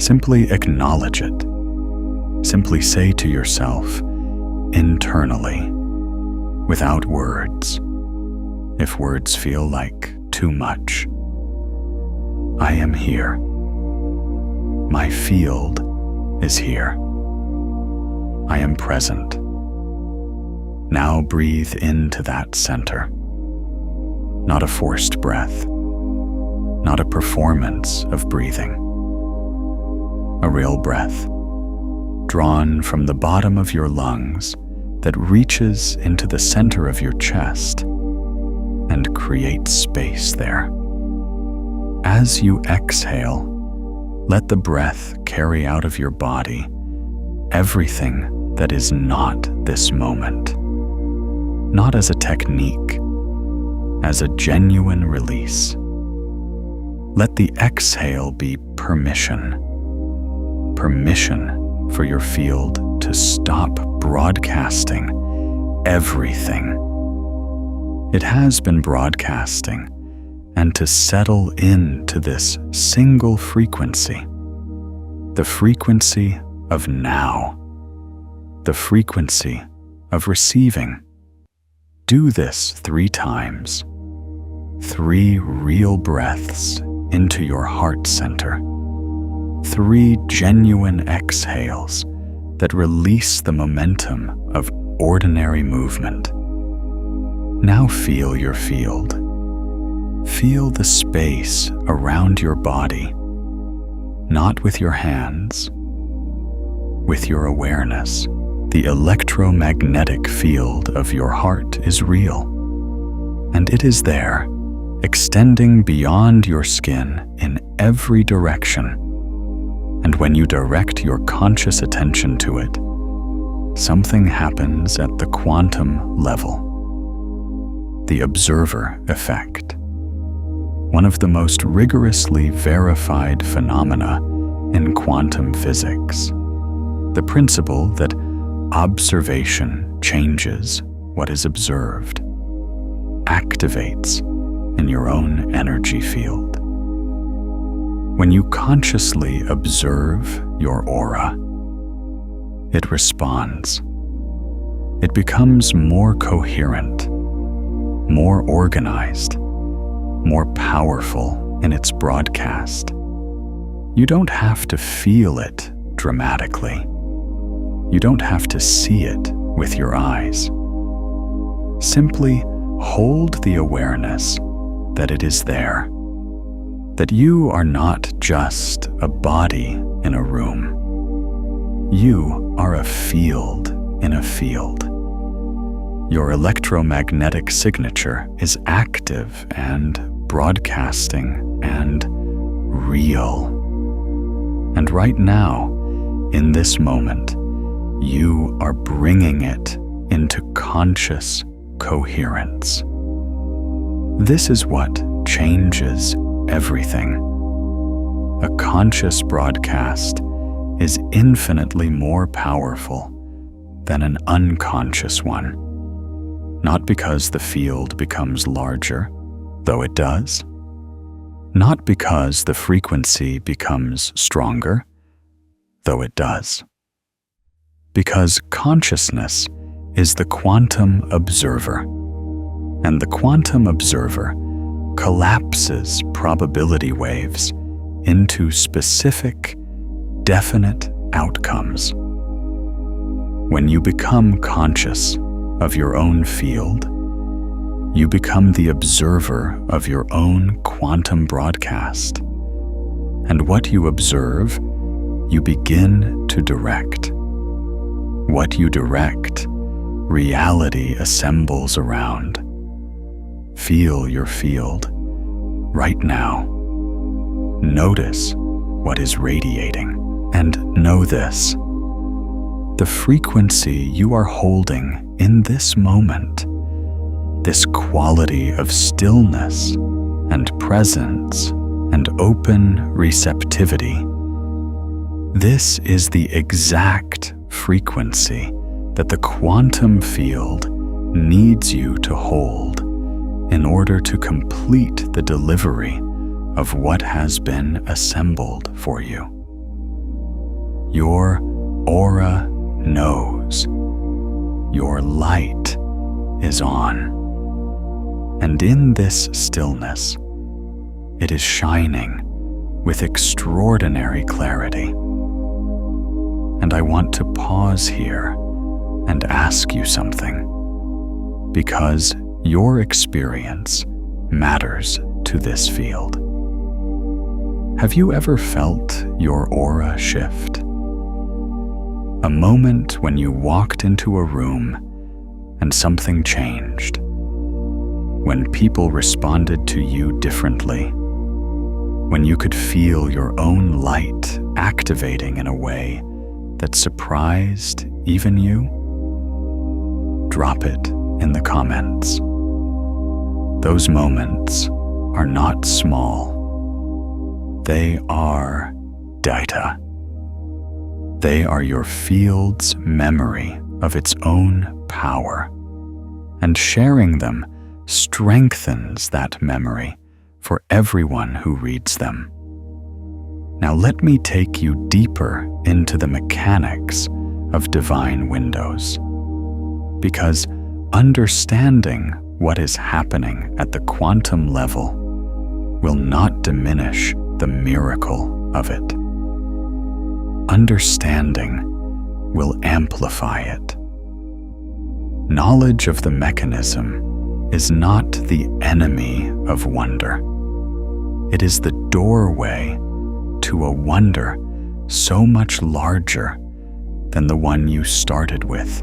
Simply acknowledge it. Simply say to yourself internally, without words, if words feel like too much, I am here. My field is here. I am present. Now breathe into that center. Not a forced breath, not a performance of breathing. A real breath, drawn from the bottom of your lungs that reaches into the center of your chest and creates space there. As you exhale, let the breath carry out of your body everything that is not this moment, not as a technique, as a genuine release. Let the exhale be permission for your field to stop broadcasting everything it has been broadcasting, and to settle into this single frequency, the frequency of now, the frequency of receiving. Do this 3 times, 3 real breaths into your heart center, 3 genuine exhales that release the momentum of ordinary movement. Now feel your field. Feel the space around your body, not with your hands, with your awareness. The electromagnetic field of your heart is real, and it is there, extending beyond your skin in every direction. And when you direct your conscious attention to it, something happens at the quantum level. The observer effect, one of the most rigorously verified phenomena in quantum physics. The principle that observation changes what is observed, activates in your own energy field. When you consciously observe your aura, it responds. It becomes more coherent, more organized, more powerful in its broadcast. You don't have to feel it dramatically. You don't have to see it with your eyes. Simply hold the awareness that it is there, that you are not just a body in a room. You are a field in a field. Your electromagnetic signature is active and broadcasting and real. And right now, in this moment, you are bringing it into conscious coherence. This is what changes everything. A conscious broadcast is infinitely more powerful than an unconscious one. Not because the field becomes larger, though it does. Not because the frequency becomes stronger, though it does. Because consciousness is the quantum observer, and the quantum observer collapses probability waves into specific, definite outcomes. When you become conscious of your own field, you become the observer of your own quantum broadcast. And what you observe, you begin to direct. What you direct, reality assembles around. Feel your field right now. Notice what is radiating, and know this: the frequency you are holding in this moment, this quality of stillness and presence and open receptivity, this is the exact frequency that the quantum field needs you to hold in order to complete the delivery of what has been assembled for you. Your aura knows. Your light is on. And in this stillness, it is shining with extraordinary clarity. And I want to pause here and ask you something, because your experience matters to this field. Have you ever felt your aura shift? A moment when you walked into a room and something changed. When people responded to you differently. When you could feel your own light activating in a way that surprised even you? Drop it in the comments. Those moments are not small. They are data. They are your field's memory of its own power, and sharing them strengthens that memory for everyone who reads them. Now let me take you deeper into the mechanics of divine windows, because understanding what is happening at the quantum level will not diminish the miracle of it. Understanding will amplify it. Knowledge of the mechanism is not the enemy of wonder. It is the doorway to a wonder so much larger than the one you started with,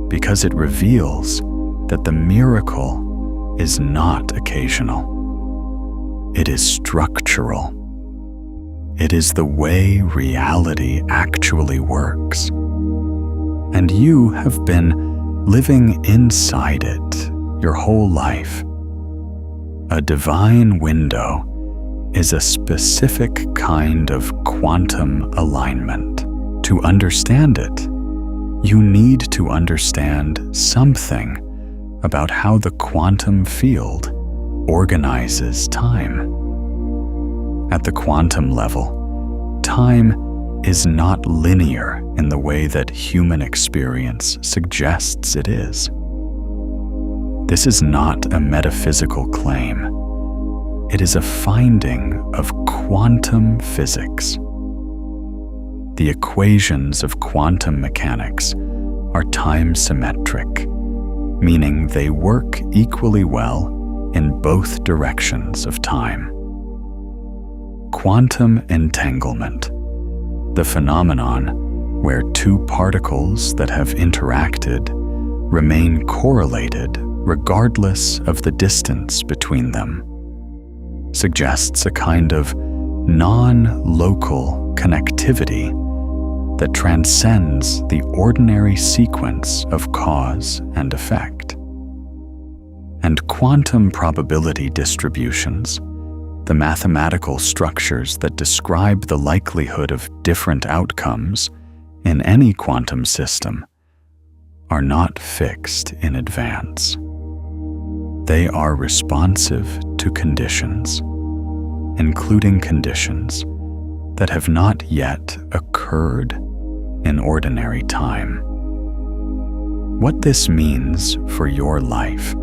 because it reveals that the miracle is not occasional. It is structural. It is the way reality actually works. And you have been living inside it your whole life. A divine window is a specific kind of quantum alignment. To understand it, you need to understand something about how the quantum field organizes time. At the quantum level, time is not linear in the way that human experience suggests it is. This is not a metaphysical claim. It is a finding of quantum physics. The equations of quantum mechanics are time-symmetric, meaning they work equally well in both directions of time. Quantum entanglement, the phenomenon where two particles that have interacted remain correlated regardless of the distance between them, suggests a kind of non-local connectivity that transcends the ordinary sequence of cause and effect. And quantum probability distributions, the mathematical structures that describe the likelihood of different outcomes in any quantum system, are not fixed in advance. They are responsive to conditions, including conditions that have not yet occurred in ordinary time. What this means for your life,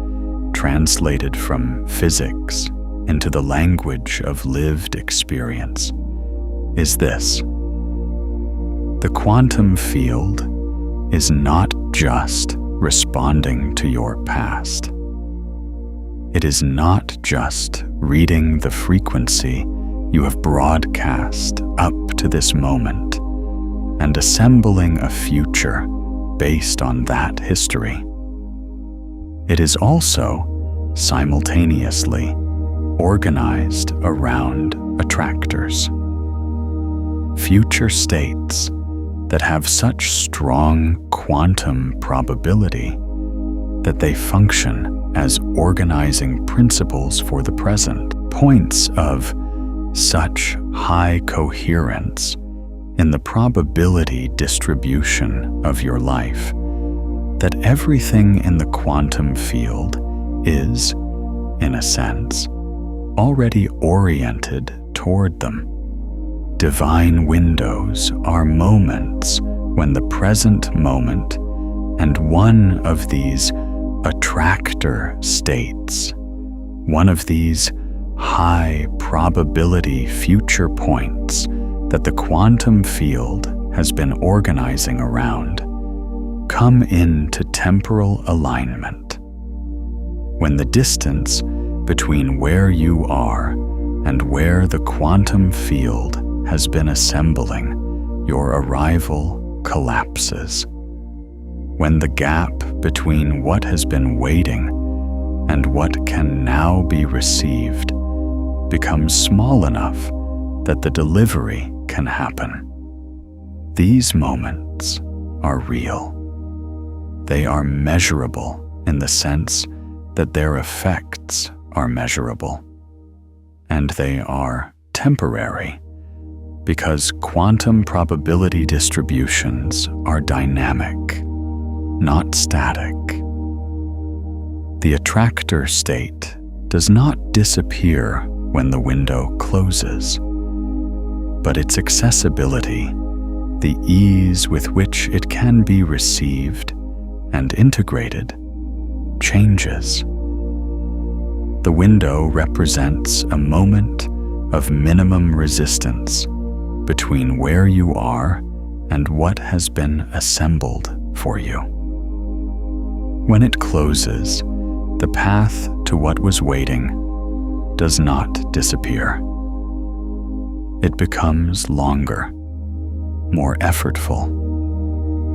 translated from physics into the language of lived experience, is this: the quantum field is not just responding to your past. It is not just reading the frequency you have broadcast up to this moment and assembling a future based on that history. It is also simultaneously organized around attractors, future states that have such strong quantum probability that they function as organizing principles for the present, points of such high coherence in the probability distribution of your life that everything in the quantum field is, in a sense, already oriented toward them. Divine windows are moments when the present moment and one of these attractor states, one of these high probability future points that the quantum field has been organizing around, come into temporal alignment. When the distance between where you are and where the quantum field has been assembling your arrival collapses, when the gap between what has been waiting and what can now be received becomes small enough that the delivery can happen. These moments are real. They are measurable in the sense that their effects are measurable. And they are temporary because quantum probability distributions are dynamic, not static. The attractor state does not disappear when the window closes, but its accessibility, the ease with which it can be received and integrated, changes. The window represents a moment of minimum resistance between where you are and what has been assembled for you. When it closes, the path to what was waiting does not disappear. It becomes longer, more effortful,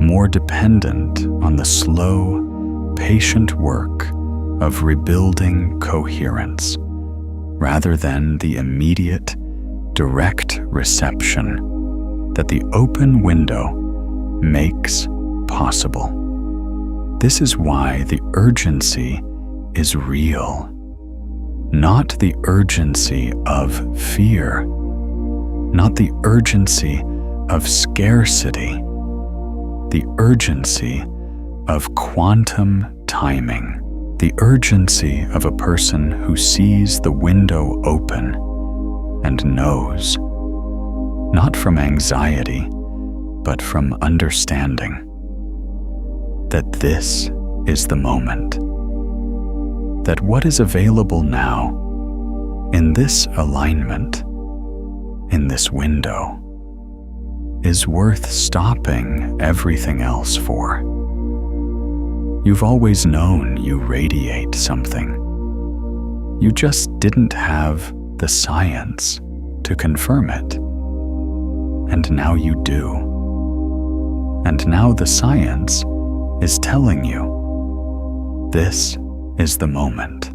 more dependent on the slow, patient work of rebuilding coherence, rather than the immediate, direct reception that the open window makes possible. This is why the urgency is real, not the urgency of fear, not the urgency of scarcity, the urgency of quantum timing, the urgency of a person who sees the window open and knows, not from anxiety, but from understanding, that this is the moment, that what is available now, in this alignment, in this window, is worth stopping everything else for. You've always known you radiate something. You just didn't have the science to confirm it. And now you do. And now the science is telling you, this is the moment.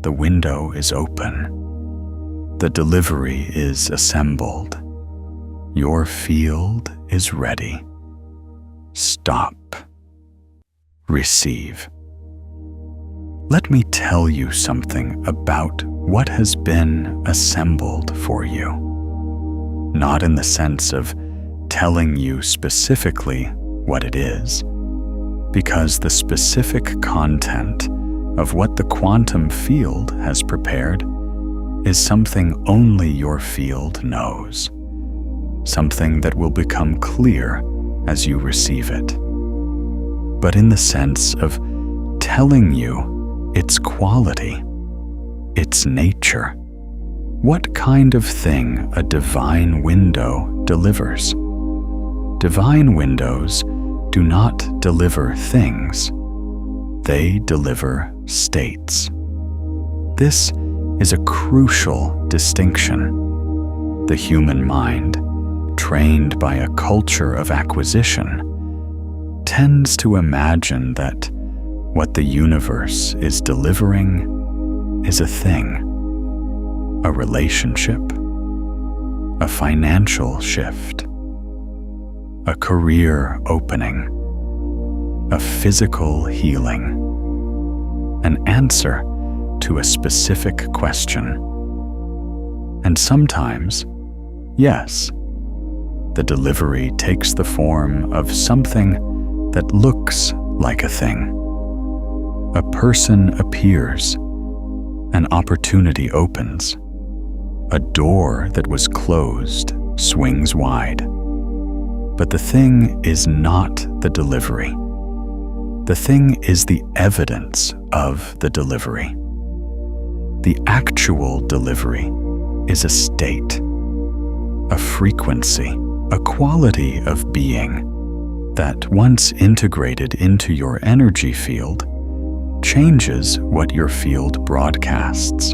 The window is open. The delivery is assembled. Your field is ready. Stop. Receive. Let me tell you something about what has been assembled for you. Not in the sense of telling you specifically what it is, because the specific content of what the quantum field has prepared is something only your field knows, something that will become clear as you receive it. But in the sense of telling you its quality, its nature, what kind of thing a divine window delivers. Divine windows do not deliver things, they deliver states. This is a crucial distinction. The human mind, trained by a culture of acquisition, tends to imagine that what the universe is delivering is a thing, a relationship, a financial shift, a career opening, a physical healing, an answer to a specific question. And sometimes, yes, the delivery takes the form of something that looks like a thing. A person appears, an opportunity opens, a door that was closed swings wide. But the thing is not the delivery. The thing is the evidence of the delivery. The actual delivery is a state, a frequency, a quality of being that, once integrated into your energy field, changes what your field broadcasts,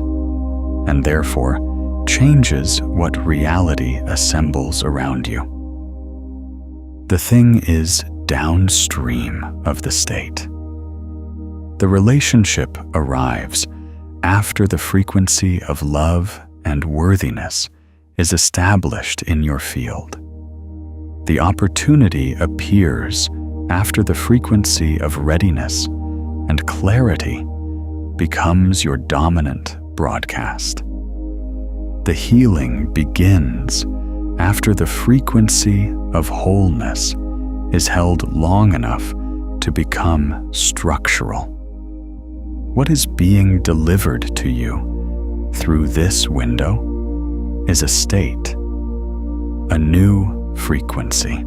and therefore changes what reality assembles around you. The thing is downstream of the state. The relationship arrives after the frequency of love and worthiness is established in your field. The opportunity appears after the frequency of readiness and clarity becomes your dominant broadcast. The healing begins after the frequency of wholeness is held long enough to become structural. What is being delivered to you through this window is a state, a new frequency,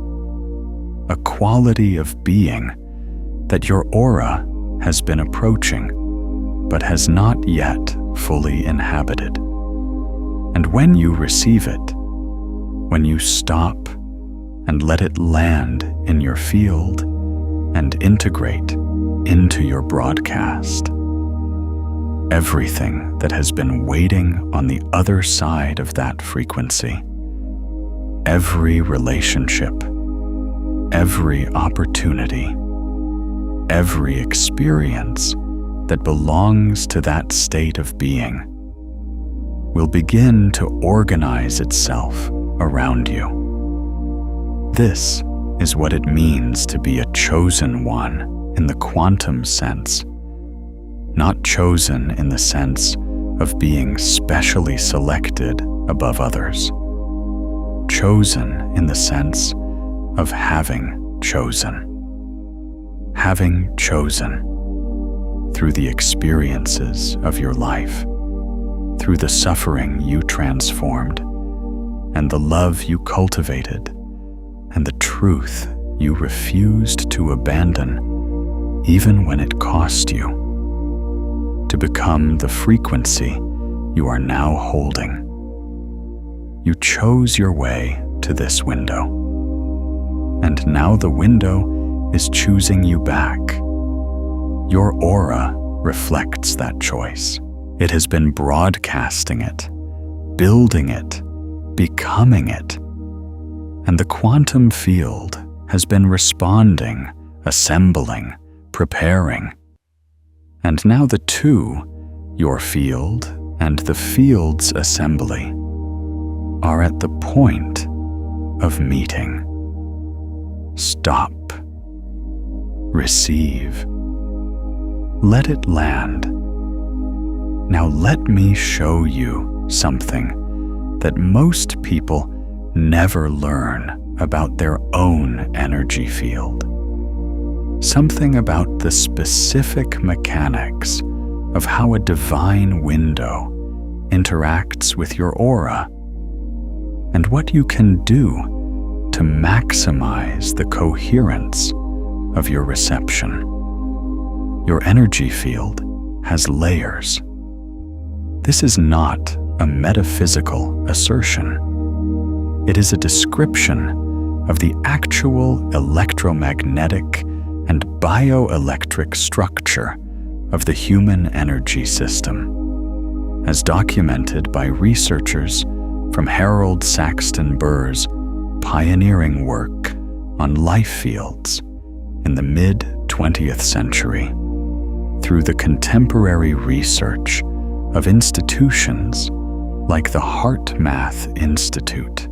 a quality of being that your aura has been approaching but has not yet fully inhabited. And when you receive it, when you stop and let it land in your field and integrate into your broadcast, everything that has been waiting on the other side of that frequency. Every relationship, every opportunity, every experience that belongs to that state of being will begin to organize itself around you. This is what it means to be a chosen one in the quantum sense, not chosen in the sense of being specially selected above others. Chosen in the sense of having chosen. Having chosen through the experiences of your life, through the suffering you transformed, and the love you cultivated, and the truth you refused to abandon, even when it cost you, to become the frequency you are now holding. You chose your way to this window, and now the window is choosing you back. Your aura reflects that choice. It has been broadcasting it, building it, becoming it. And the quantum field has been responding, assembling, preparing. And now the two, your field and the field's assembly, are at the point of meeting. Stop. Receive. Let it land. Now let me show you something that most people never learn about their own energy field. Something about the specific mechanics of how a divine window interacts with your aura, and what you can do to maximize the coherence of your reception. Your energy field has layers. This is not a metaphysical assertion. It is a description of the actual electromagnetic and bioelectric structure of the human energy system, as documented by researchers from Harold Saxton Burr's pioneering work on life fields in the mid-20th century, through the contemporary research of institutions like the HeartMath Institute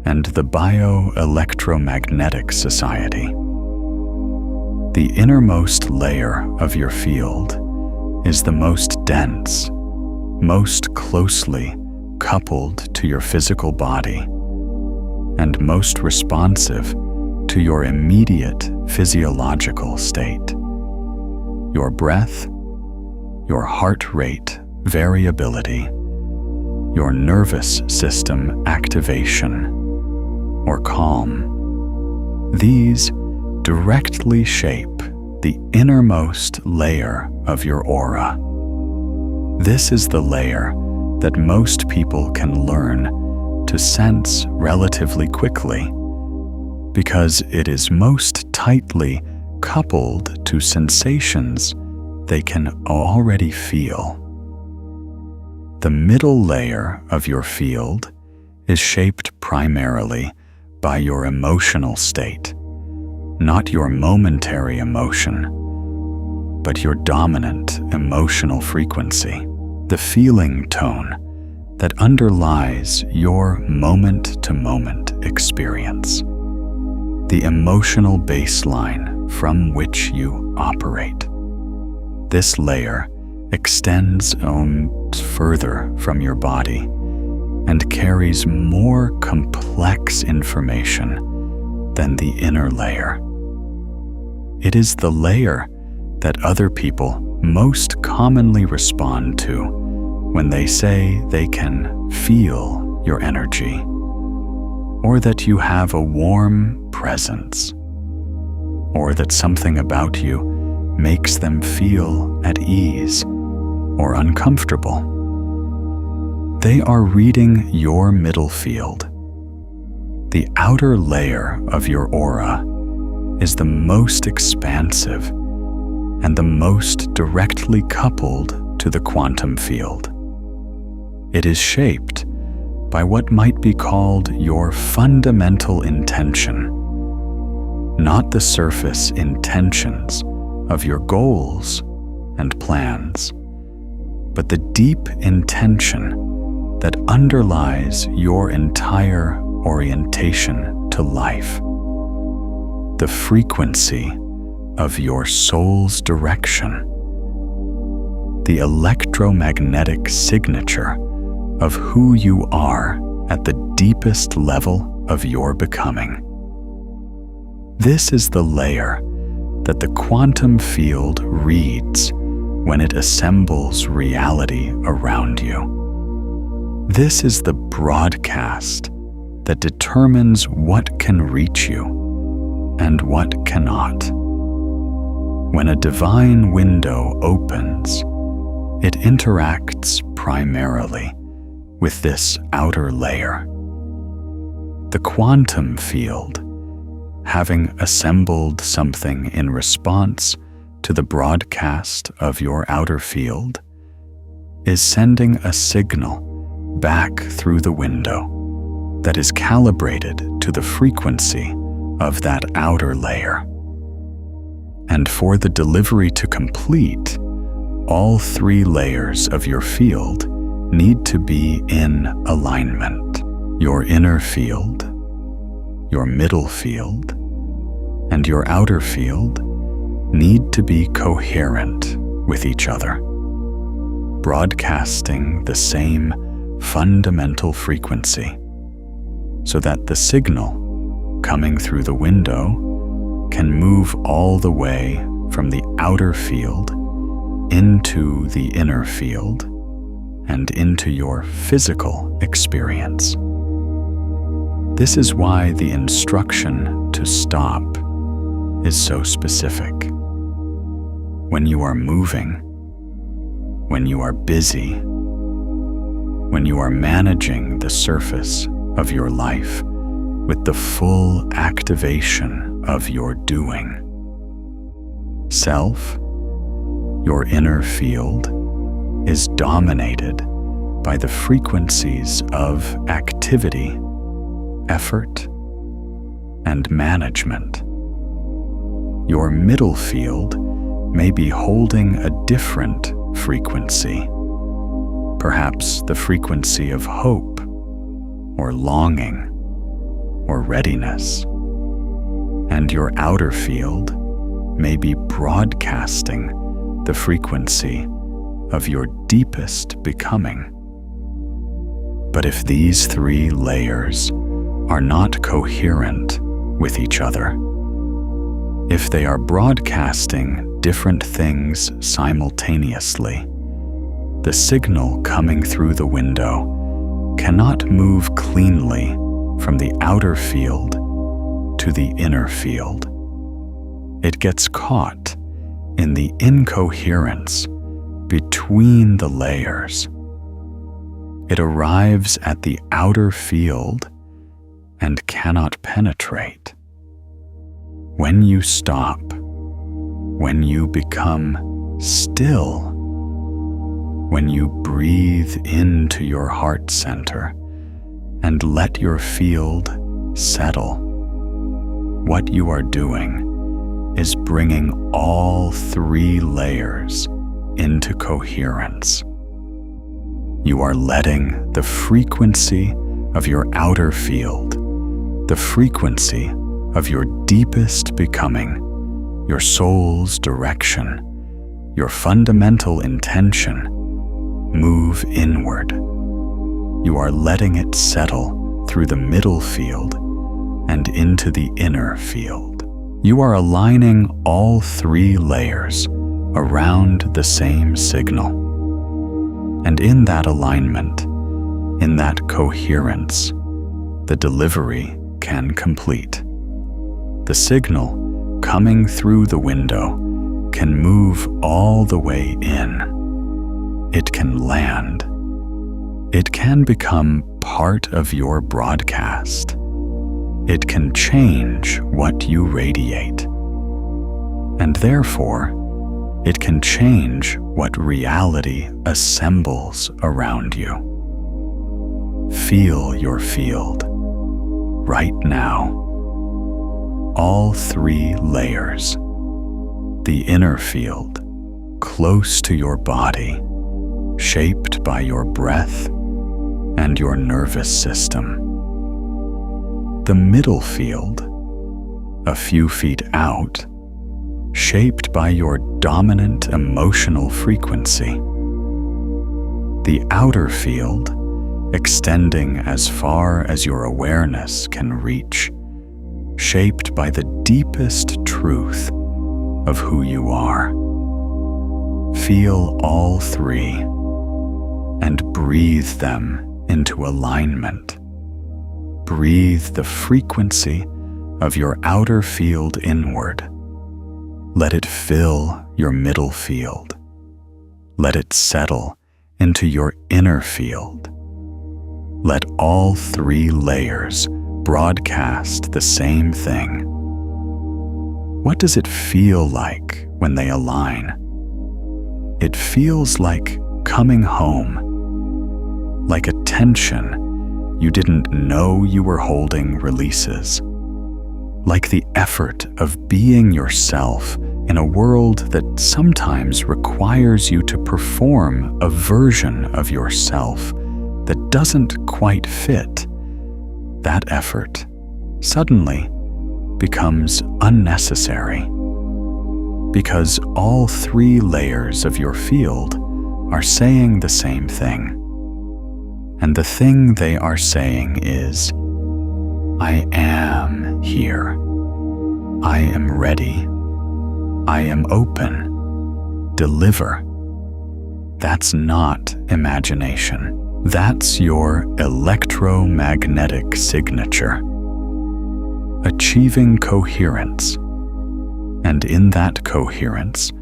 and the Bioelectromagnetic Society. The innermost layer of your field is the most dense, most closely coupled to your physical body, and most responsive to your immediate physiological state. Your breath, your heart rate variability, your nervous system activation or calm. These directly shape the innermost layer of your aura. This is the layer that most people can learn to sense relatively quickly, because it is most tightly coupled to sensations they can already feel. The middle layer of your field is shaped primarily by your emotional state, not your momentary emotion, but your dominant emotional frequency, the feeling tone that underlies your moment-to-moment experience, the emotional baseline from which you operate. This layer extends further from your body and carries more complex information than the inner layer. It is the layer that other people most commonly respond to when they say they can feel your energy, or that you have a warm presence, or that something about you makes them feel at ease or uncomfortable. They are reading your middle field. The outer layer of your aura is the most expansive and the most directly coupled to the quantum field. It is shaped by what might be called your fundamental intention, not the surface intentions of your goals and plans, but the deep intention that underlies your entire orientation to life, the frequency of your soul's direction, the electromagnetic signature of who you are at the deepest level of your becoming. This is the layer that the quantum field reads when it assembles reality around you. This is the broadcast that determines what can reach you and what cannot. When a divine window opens, it interacts primarily with this outer layer. The quantum field, having assembled something in response to the broadcast of your outer field, is sending a signal back through the window that is calibrated to the frequency of that outer layer. And for the delivery to complete, all three layers of your field need to be in alignment. Your inner field, your middle field, and your outer field need to be coherent with each other, broadcasting the same fundamental frequency, so that the signal coming through the window can move all the way from the outer field into the inner field and into your physical experience. This is why the instruction to stop is so specific. When you are moving, when you are busy, when you are managing the surface of your life with the full activation of your doing. Self, your inner field, is dominated by the frequencies of activity, effort, and management. Your middle field may be holding a different frequency, perhaps the frequency of hope, or longing, or readiness. And your outer field may be broadcasting the frequency of your deepest becoming. But if these three layers are not coherent with each other, if they are broadcasting different things simultaneously, the signal coming through the window cannot move cleanly from the outer field to the inner field. It gets caught in the incoherence between the layers. It arrives at the outer field and cannot penetrate. When you stop, when you become still, when you breathe into your heart center and let your field settle, what you are doing is bringing all three layers into coherence. You are letting the frequency of your outer field, the frequency of your deepest becoming, your soul's direction, your fundamental intention, move inward. You are letting it settle through the middle field and into the inner field. You are aligning all three layers around the same signal. And in that alignment, in that coherence, the delivery can complete. The signal coming through the window can move all the way in. It can land. It can become part of your broadcast. It can change what you radiate. And therefore, It can change what reality assembles around you. Feel your field right now. All three layers. The inner field, close to your body, shaped by your breath and your nervous system. The middle field, a few feet out, shaped by your dominant emotional frequency. The outer field, extending as far as your awareness can reach, shaped by the deepest truth of who you are. Feel all three and breathe them into alignment. Breathe the frequency of your outer field inward. Let it fill your middle field. Let it settle into your inner field. Let all three layers broadcast the same thing. What does it feel like when they align? It feels like coming home, like a tension you didn't know you were holding releases, like the effort of being yourself in a world that sometimes requires you to perform a version of yourself that doesn't quite fit. That effort suddenly becomes unnecessary because all three layers of your field are saying the same thing. And the thing they are saying is, I am here. I am ready. I am open. Deliver. That's not imagination. That's your electromagnetic signature. Achieving coherence. And in that coherence,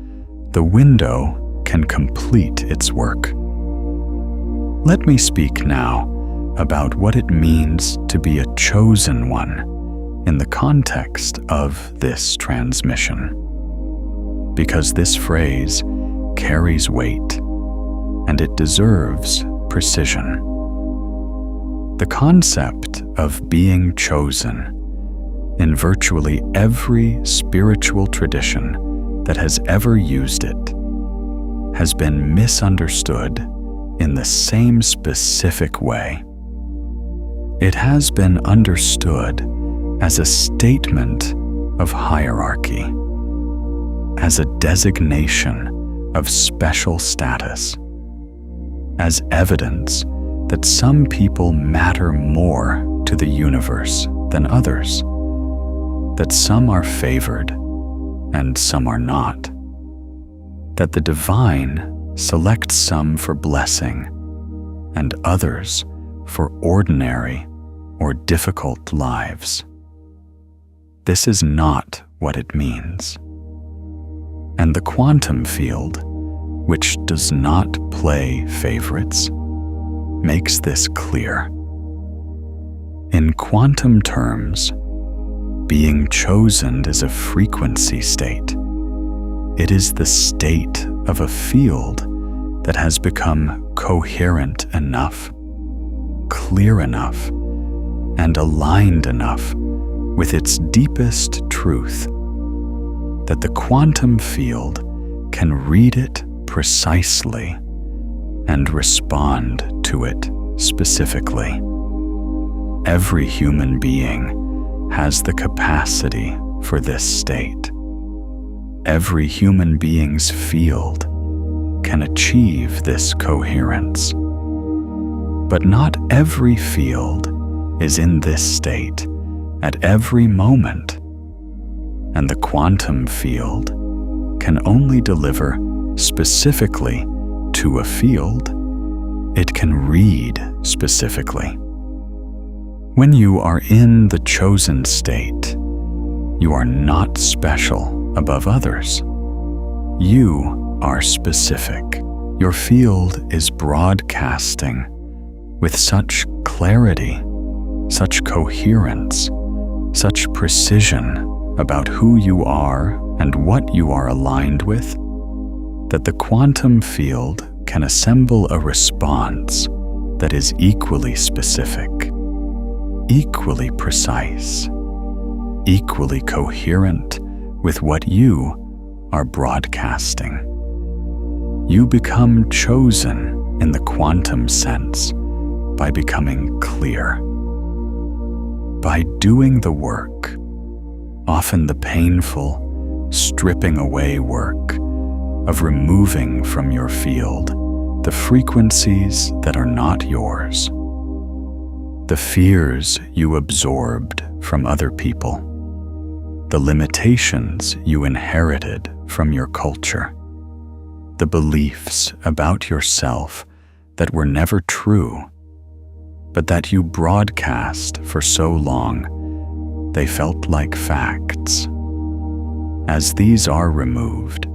the window can complete its work. Let me speak now about what it means to be a chosen one in the context of this transmission. Because this phrase carries weight and it deserves precision. The concept of being chosen in virtually every spiritual tradition that has ever used it has been misunderstood in the same specific way. It has been understood as a statement of hierarchy, as a designation of special status, as evidence that some people matter more to the universe than others, that some are favored and some are not, that the divine selects some for blessing and others for ordinary or difficult lives. This is not what it means. And the quantum field, which does not play favorites, makes this clear. In quantum terms, being chosen is a frequency state. It is the state of a field that has become coherent enough, clear enough, and aligned enough with its deepest truth that the quantum field can read it precisely and respond to it specifically. Every human being has the capacity for this state. Every human being's field can achieve this coherence. But not every field is in this state at every moment, and the quantum field can only deliver specifically to a field it can read specifically. When you are in the chosen state, you are not special above others. You are specific. Your field is broadcasting with such clarity, such coherence, such precision about who you are and what you are aligned with, that the quantum field can assemble a response that is equally specific, equally precise, equally coherent with what you are broadcasting. You become chosen in the quantum sense by becoming clear. By doing the work, often the painful, stripping away work of removing from your field the frequencies that are not yours, the fears you absorbed from other people, the limitations you inherited from your culture, the beliefs about yourself that were never true, but that you broadcast for so long they felt like facts. As these are removed,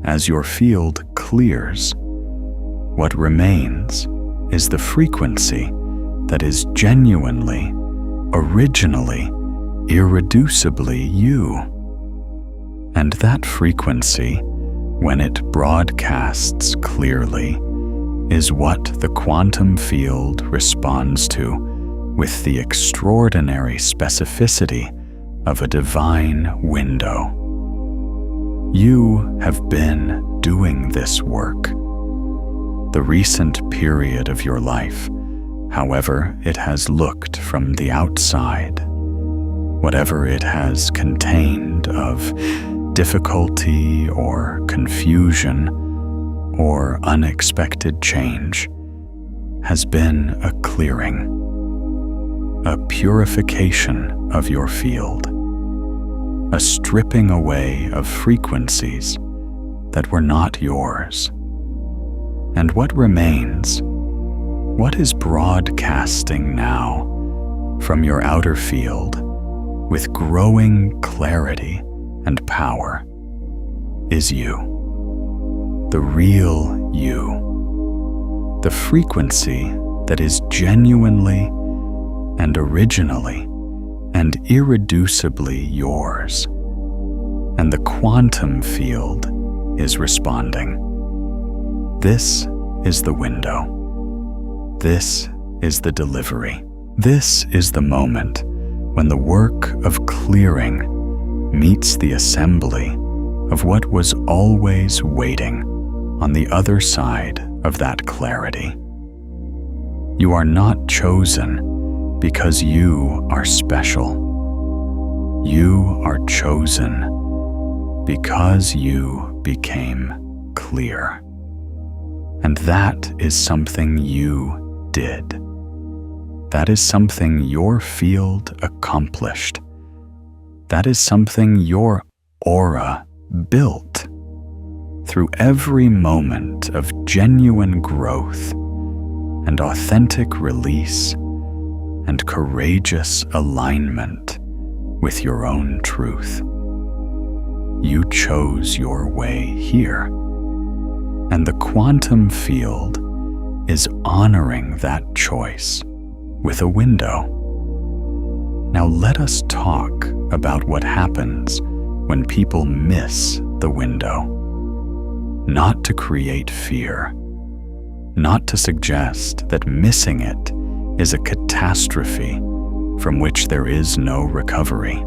as your field clears, what remains is the frequency that is genuinely, originally, irreducibly you. And that frequency, when it broadcasts clearly, is what the quantum field responds to with the extraordinary specificity of a divine window. You have been doing this work. The recent period of your life, however it has looked from the outside, whatever it has contained of difficulty or confusion or unexpected change, has been a clearing, a purification of your field, a stripping away of frequencies that were not yours. And what remains, what is broadcasting now from your outer field with growing clarity and power, is you. The real you, the frequency that is genuinely and originally and irreducibly yours, and the quantum field is responding. This is the window. This is the delivery. This is the moment when the work of clearing meets the assembly of what was always waiting on the other side of that clarity. You are not chosen because you are special. You are chosen because you became clear. And that is something you did. That is something your field accomplished. That is something your aura built. Through every moment of genuine growth and authentic release and courageous alignment with your own truth. You chose your way here, and the quantum field is honoring that choice with a window. Now let us talk about what happens when people miss the window. Not to create fear, not to suggest that missing it is a catastrophe from which there is no recovery,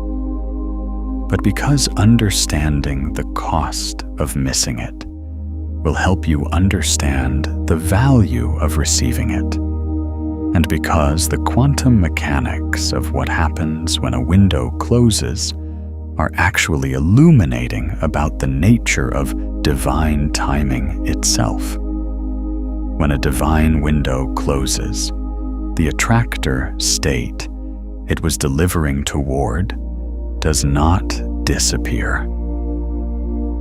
but because understanding the cost of missing it will help you understand the value of receiving it, and because the quantum mechanics of what happens when a window closes are actually illuminating about the nature of divine timing itself. When a divine window closes, the attractor state it was delivering toward does not disappear.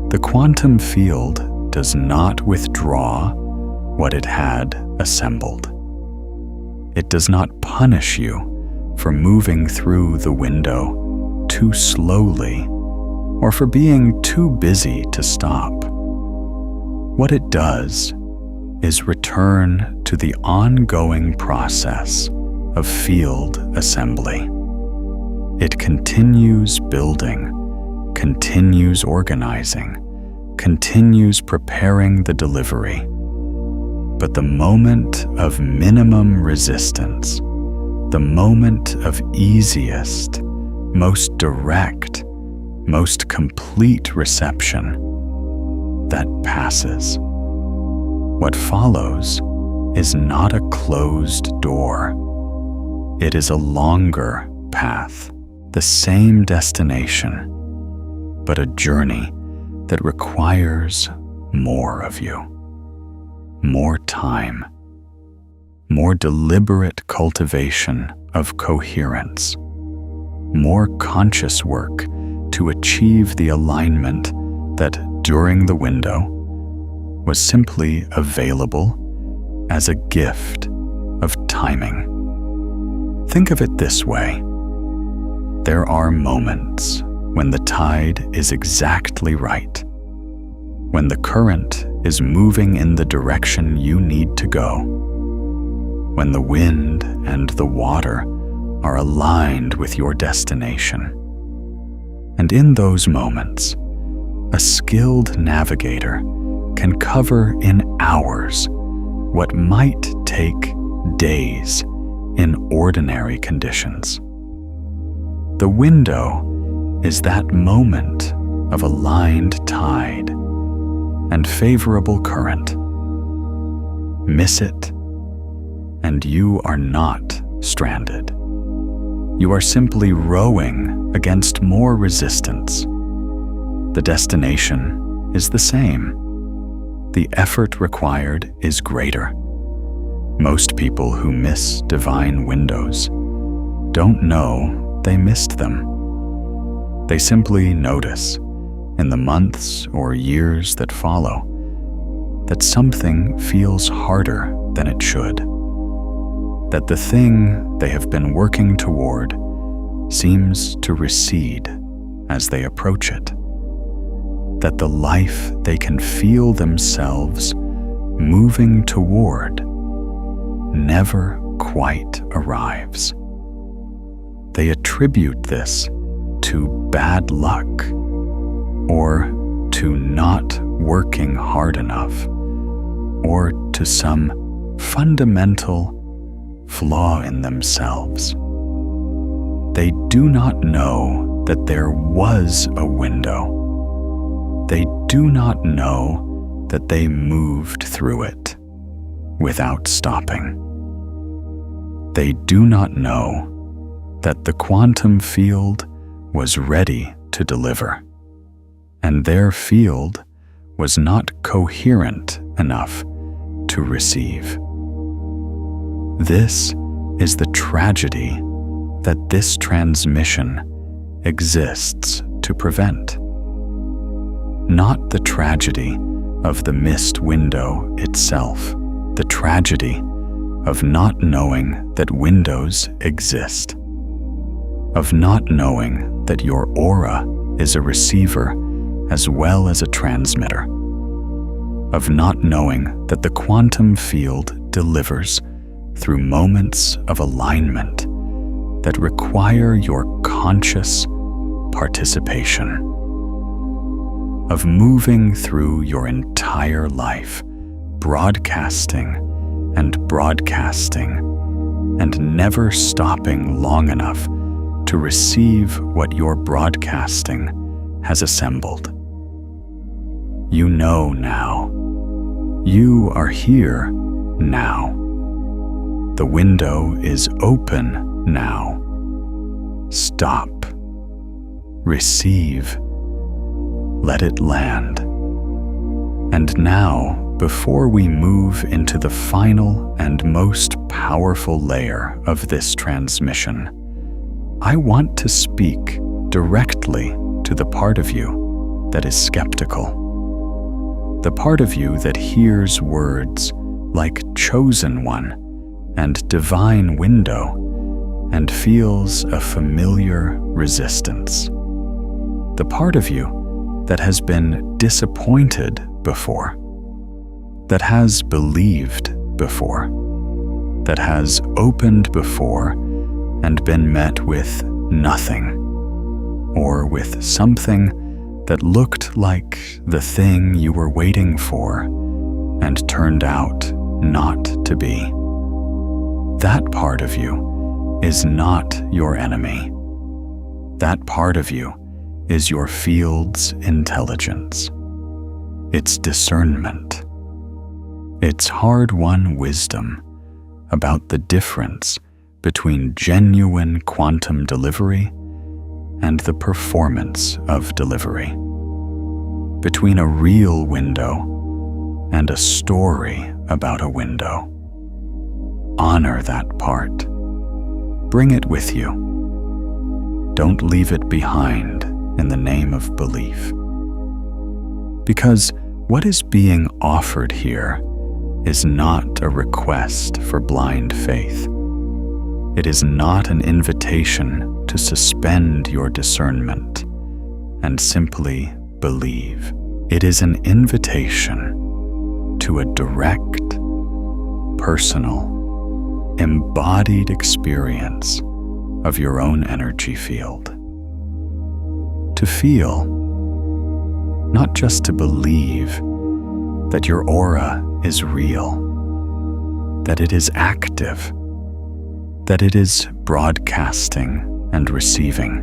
The quantum field does not withdraw what it had assembled. It does not punish you for moving through the window too slowly or for being too busy to stop. What it does is return to the ongoing process of field assembly. It continues building, continues organizing, continues preparing the delivery. But the moment of minimum resistance, the moment of easiest, most direct, most complete reception, that passes. What follows is not a closed door. It is a longer path, the same destination, but a journey that requires more of you. More time, more deliberate cultivation of coherence, more conscious work to achieve the alignment that during the window was simply available as a gift of timing. Think of it this way. There are moments when the tide is exactly right, when the current is moving in the direction you need to go, when the wind and the water are aligned with your destination. And in those moments, a skilled navigator can cover in hours what might take days in ordinary conditions. The window is that moment of aligned tide and favorable current. Miss it, and you are not stranded. You are simply rowing against more resistance. The destination is the same. The effort required is greater. Most people who miss divine windows don't know they missed them. They simply notice, in the months or years that follow, that something feels harder than it should, that the thing they have been working toward seems to recede as they approach it, that the life they can feel themselves moving toward never quite arrives. They attribute this to bad luck or to not working hard enough or to some fundamental flaw in themselves. They do not know that there was a window. They do not know that they moved through it without stopping. They do not know that the quantum field was ready to deliver, and their field was not coherent enough to receive. This is the tragedy that this transmission exists to prevent. Not the tragedy of the missed window itself, the tragedy of not knowing that windows exist, of not knowing that your aura is a receiver as well as a transmitter, of not knowing that the quantum field delivers through moments of alignment that require your conscious participation, of moving through your entire life, broadcasting and broadcasting, and never stopping long enough to receive what your broadcasting has assembled. You know now. You are here now. The window is open now. Stop. Receive. Let it land. And now, before we move into the final and most powerful layer of this transmission, I want to speak directly to the part of you that is skeptical. The part of you that hears words like chosen one and divine window and feels a familiar resistance. The part of you that has been disappointed before, that has believed before, that has opened before and been met with nothing, or with something that looked like the thing you were waiting for and turned out not to be. That part of you is not your enemy. That part of you is your field's intelligence, its discernment, its hard-won wisdom about the difference between genuine quantum delivery and the performance of delivery, between a real window and a story about a window. Honor that part. Bring it with you. Don't leave it behind in the name of belief. Because what is being offered here is not a request for blind faith. It is not an invitation to suspend your discernment and simply believe. It is an invitation to a direct, personal, embodied experience of your own energy field. To feel, not just to believe, that your aura is real, that it is active, that it is broadcasting and receiving,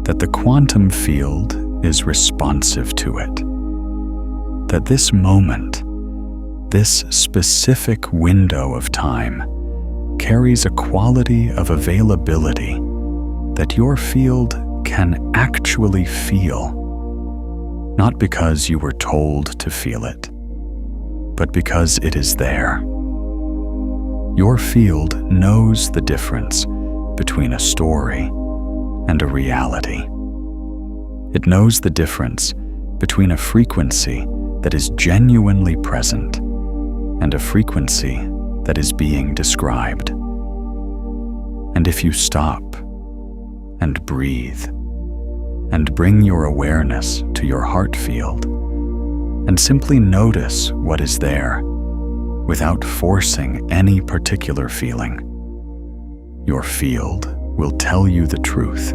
that the quantum field is responsive to it, that this moment, this specific window of time, carries a quality of availability that your field can actually feel, not because you were told to feel it, but because it is there. Your field knows the difference between a story and a reality. It knows the difference between a frequency that is genuinely present and a frequency that is being described. And if you stop and breathe and bring your awareness to your heart field and simply notice what is there without forcing any particular feeling, your field will tell you the truth.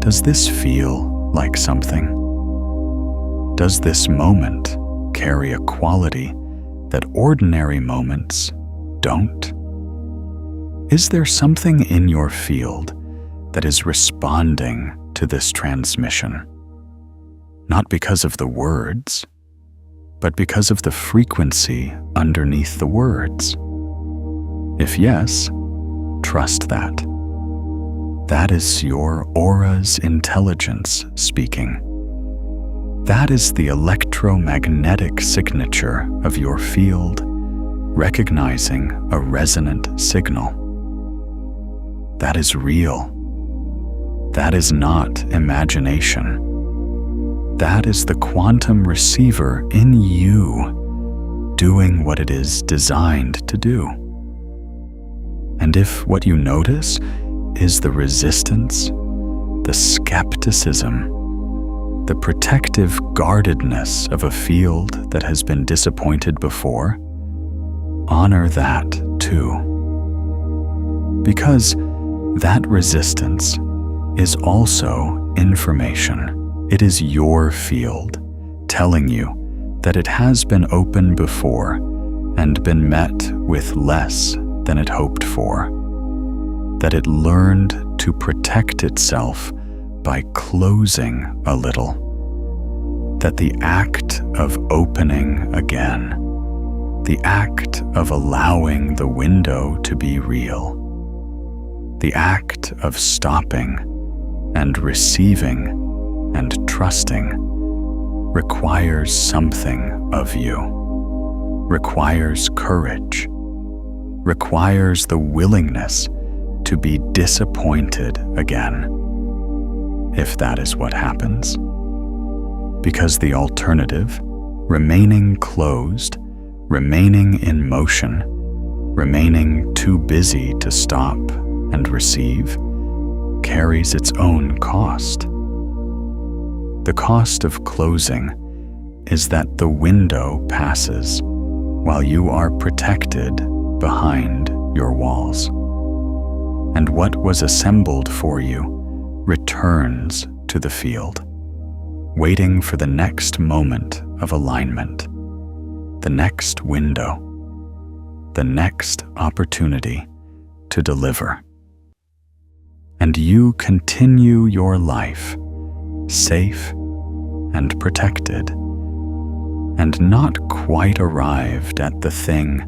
Does this feel like something? Does this moment carry a quality that ordinary moments don't? Is there something in your field that is responding to this transmission? Not because of the words, but because of the frequency underneath the words. If yes, trust that. That is your aura's intelligence speaking. That is the electromagnetic signature of your field, recognizing a resonant signal. That is real. That is not imagination. That is the quantum receiver in you doing what it is designed to do. And if what you notice is the resistance, the skepticism, the protective guardedness of a field that has been disappointed before, honor that too. Because that resistance is also information. It is your field telling you that it has been open before and been met with less than it hoped for, that it learned to protect itself by closing a little, that the act of opening again, the act of allowing the window to be real, the act of stopping and receiving and trusting requires something of you, requires courage, requires the willingness to be disappointed again, if that is what happens. Because the alternative, remaining closed, remaining in motion, remaining too busy to stop and receive, carries its own cost. The cost of closing is that the window passes while you are protected behind your walls. And what was assembled for you returns to the field. waiting for the next moment of alignment, the next window, the next opportunity to deliver. And you continue your life, safe and protected, and not quite arrived at the thing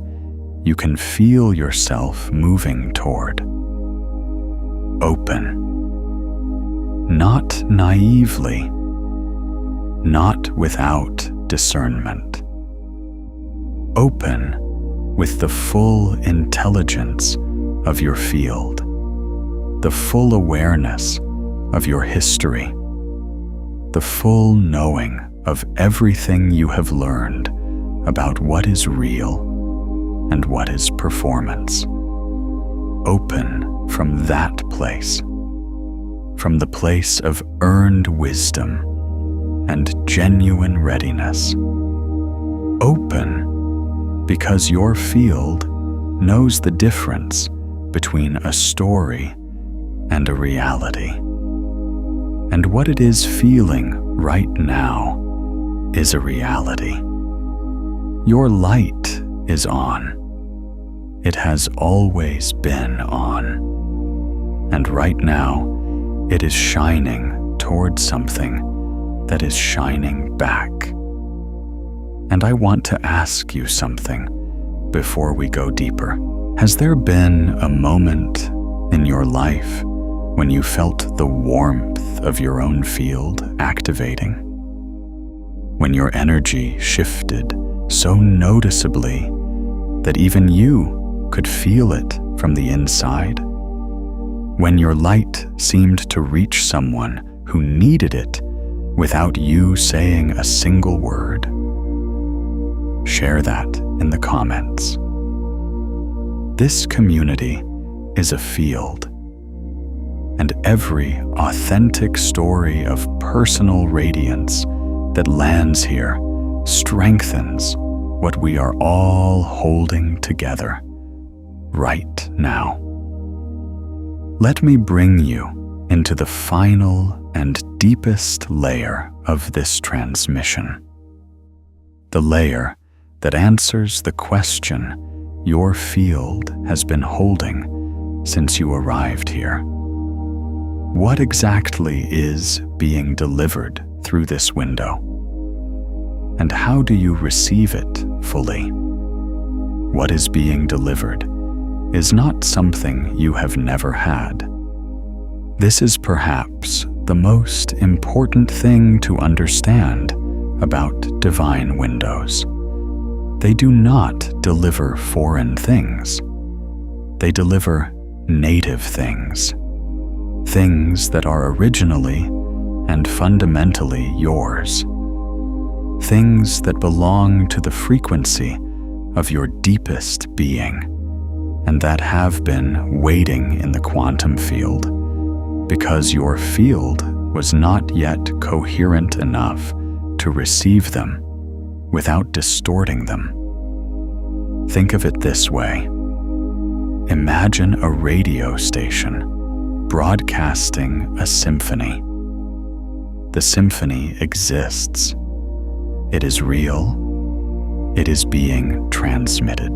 you can feel yourself moving toward. Open. Not naively, not without discernment. Open with the full intelligence of your field, the full awareness of your history, the full knowing of everything you have learned about what is real and what is performance. Open from that place, from the place of earned wisdom and genuine readiness. Open because your field knows the difference between a story and a reality. And what it is feeling right now is a reality. Your light is on. It has always been on. And right now, it is shining towards something that is shining back. And I want to ask you something before we go deeper. Has there been a moment in your life when you felt the warmth of your own field activating? When your energy shifted so noticeably that even you could feel it from the inside? When your light seemed to reach someone who needed it without you saying a single word? Share that in the comments. This community is a field, and every authentic story of personal radiance that lands here strengthens what we are all holding together right now. Let me bring you into the final and deepest layer of this transmission. The layer that answers the question your field has been holding since you arrived here. What exactly is being delivered through this window? And how do you receive it fully? What is being delivered is not something you have never had. This is perhaps the most important thing to understand about divine windows. They do not deliver foreign things. They deliver native things, things that are originally and fundamentally yours, things that belong to the frequency of your deepest being, and that have been waiting in the quantum field because your field was not yet coherent enough to receive them without distorting them. Think of it this way. Imagine a radio station broadcasting a symphony. The symphony exists. It is real. It is being transmitted.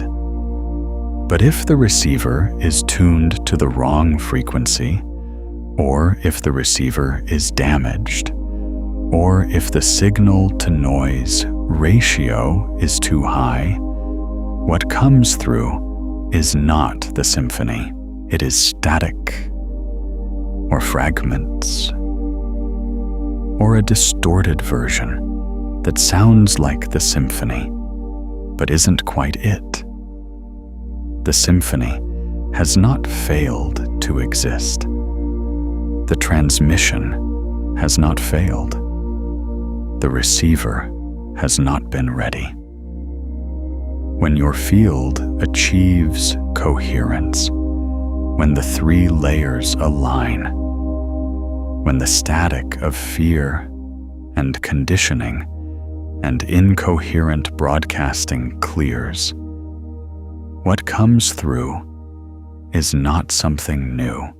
But if the receiver is tuned to the wrong frequency, or if the receiver is damaged, or if the signal-to-noise ratio is too high, what comes through is not the symphony. It is static, or fragments, or a distorted version that sounds like the symphony, but isn't quite it. The symphony has not failed to exist. The transmission has not failed. The receiver has not been ready. When your field achieves coherence, when the three layers align, when the static of fear and conditioning and incoherent broadcasting clears, what comes through is not something new.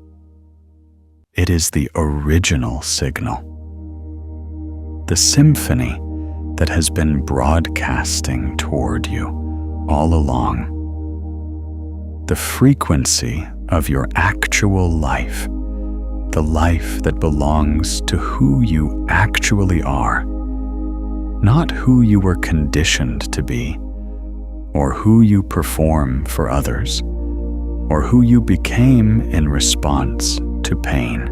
It is the original signal. the symphony that has been broadcasting toward you all along. The frequency of your actual life, the life that belongs to who you actually are, not who you were conditioned to be, or who you perform for others, or who you became in response to pain,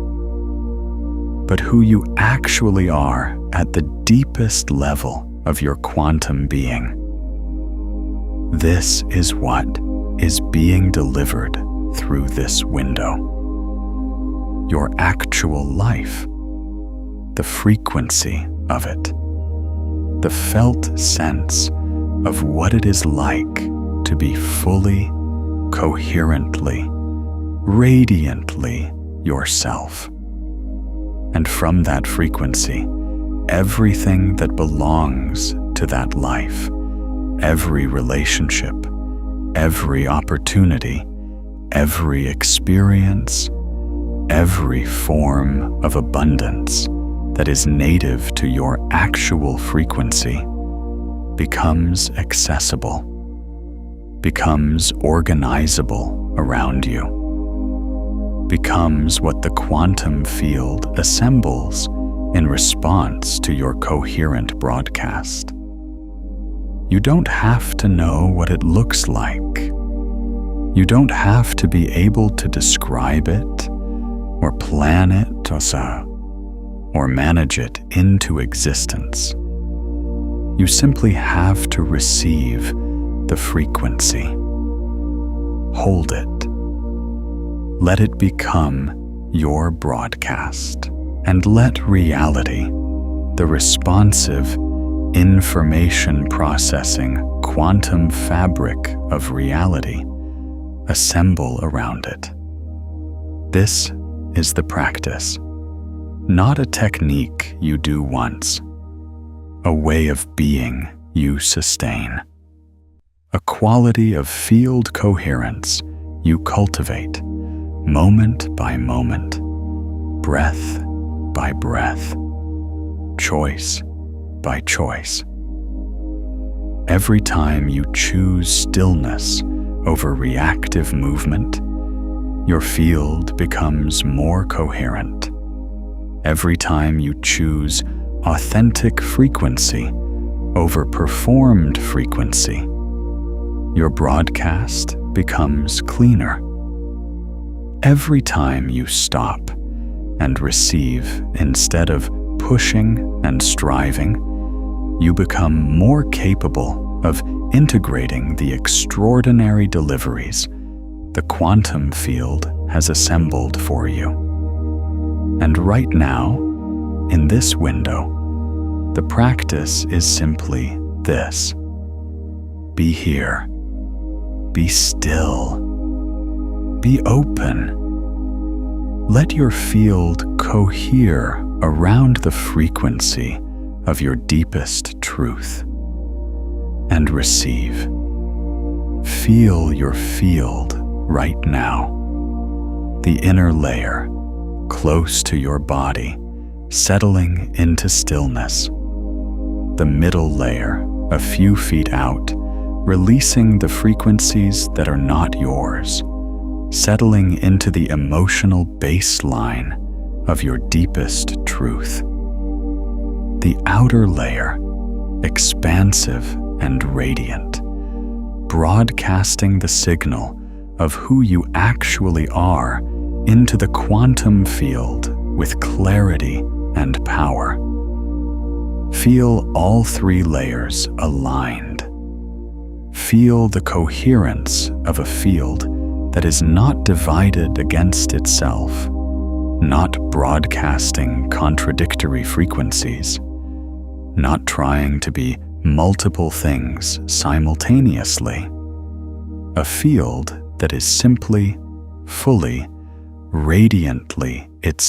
but who you actually are at the deepest level of your quantum being. This is what is being delivered through this window. Your actual life, the frequency of it, the felt sense of what it is like to be fully, coherently, radiantly yourself. And from that frequency, everything that belongs to that life, every relationship, every opportunity, every experience, every form of abundance that is native to your actual frequency becomes accessible, becomes organizable around you, becomes what the quantum field assembles in response to your coherent broadcast. You don't have to know what it looks like. You don't have to be able to describe it, or plan it, or manage it into existence. You simply have to receive the frequency. Hold it. Let it become your broadcast, and let reality, the responsive, information processing quantum fabric of reality, assemble around it. This is the practice, not a technique you do once, a way of being you sustain, a quality of field coherence you cultivate moment by moment, breath by breath, choice by choice. Every time you choose stillness over reactive movement, your field becomes more coherent. Every time you choose authentic frequency over performed frequency, your broadcast becomes cleaner. Every time you stop and receive instead of pushing and striving, you become more capable of integrating the extraordinary deliveries the quantum field has assembled for you. And right now, in this window, the practice is simply this. Be here. Be still. Be open. Let your field cohere around the frequency of your deepest truth. And receive. Feel your field right now. The inner layer, close to your body, settling into stillness. The middle layer, a few feet out, releasing the frequencies that are not yours, settling into the emotional baseline of your deepest truth. The outer layer, expansive and radiant, broadcasting the signal of who you actually are into the quantum field with clarity and power. Feel all three layers aligned. Feel the coherence of a field that is not divided against itself, not broadcasting contradictory frequencies, not trying to be multiple things simultaneously. A field that is simply, fully, radiantly itself.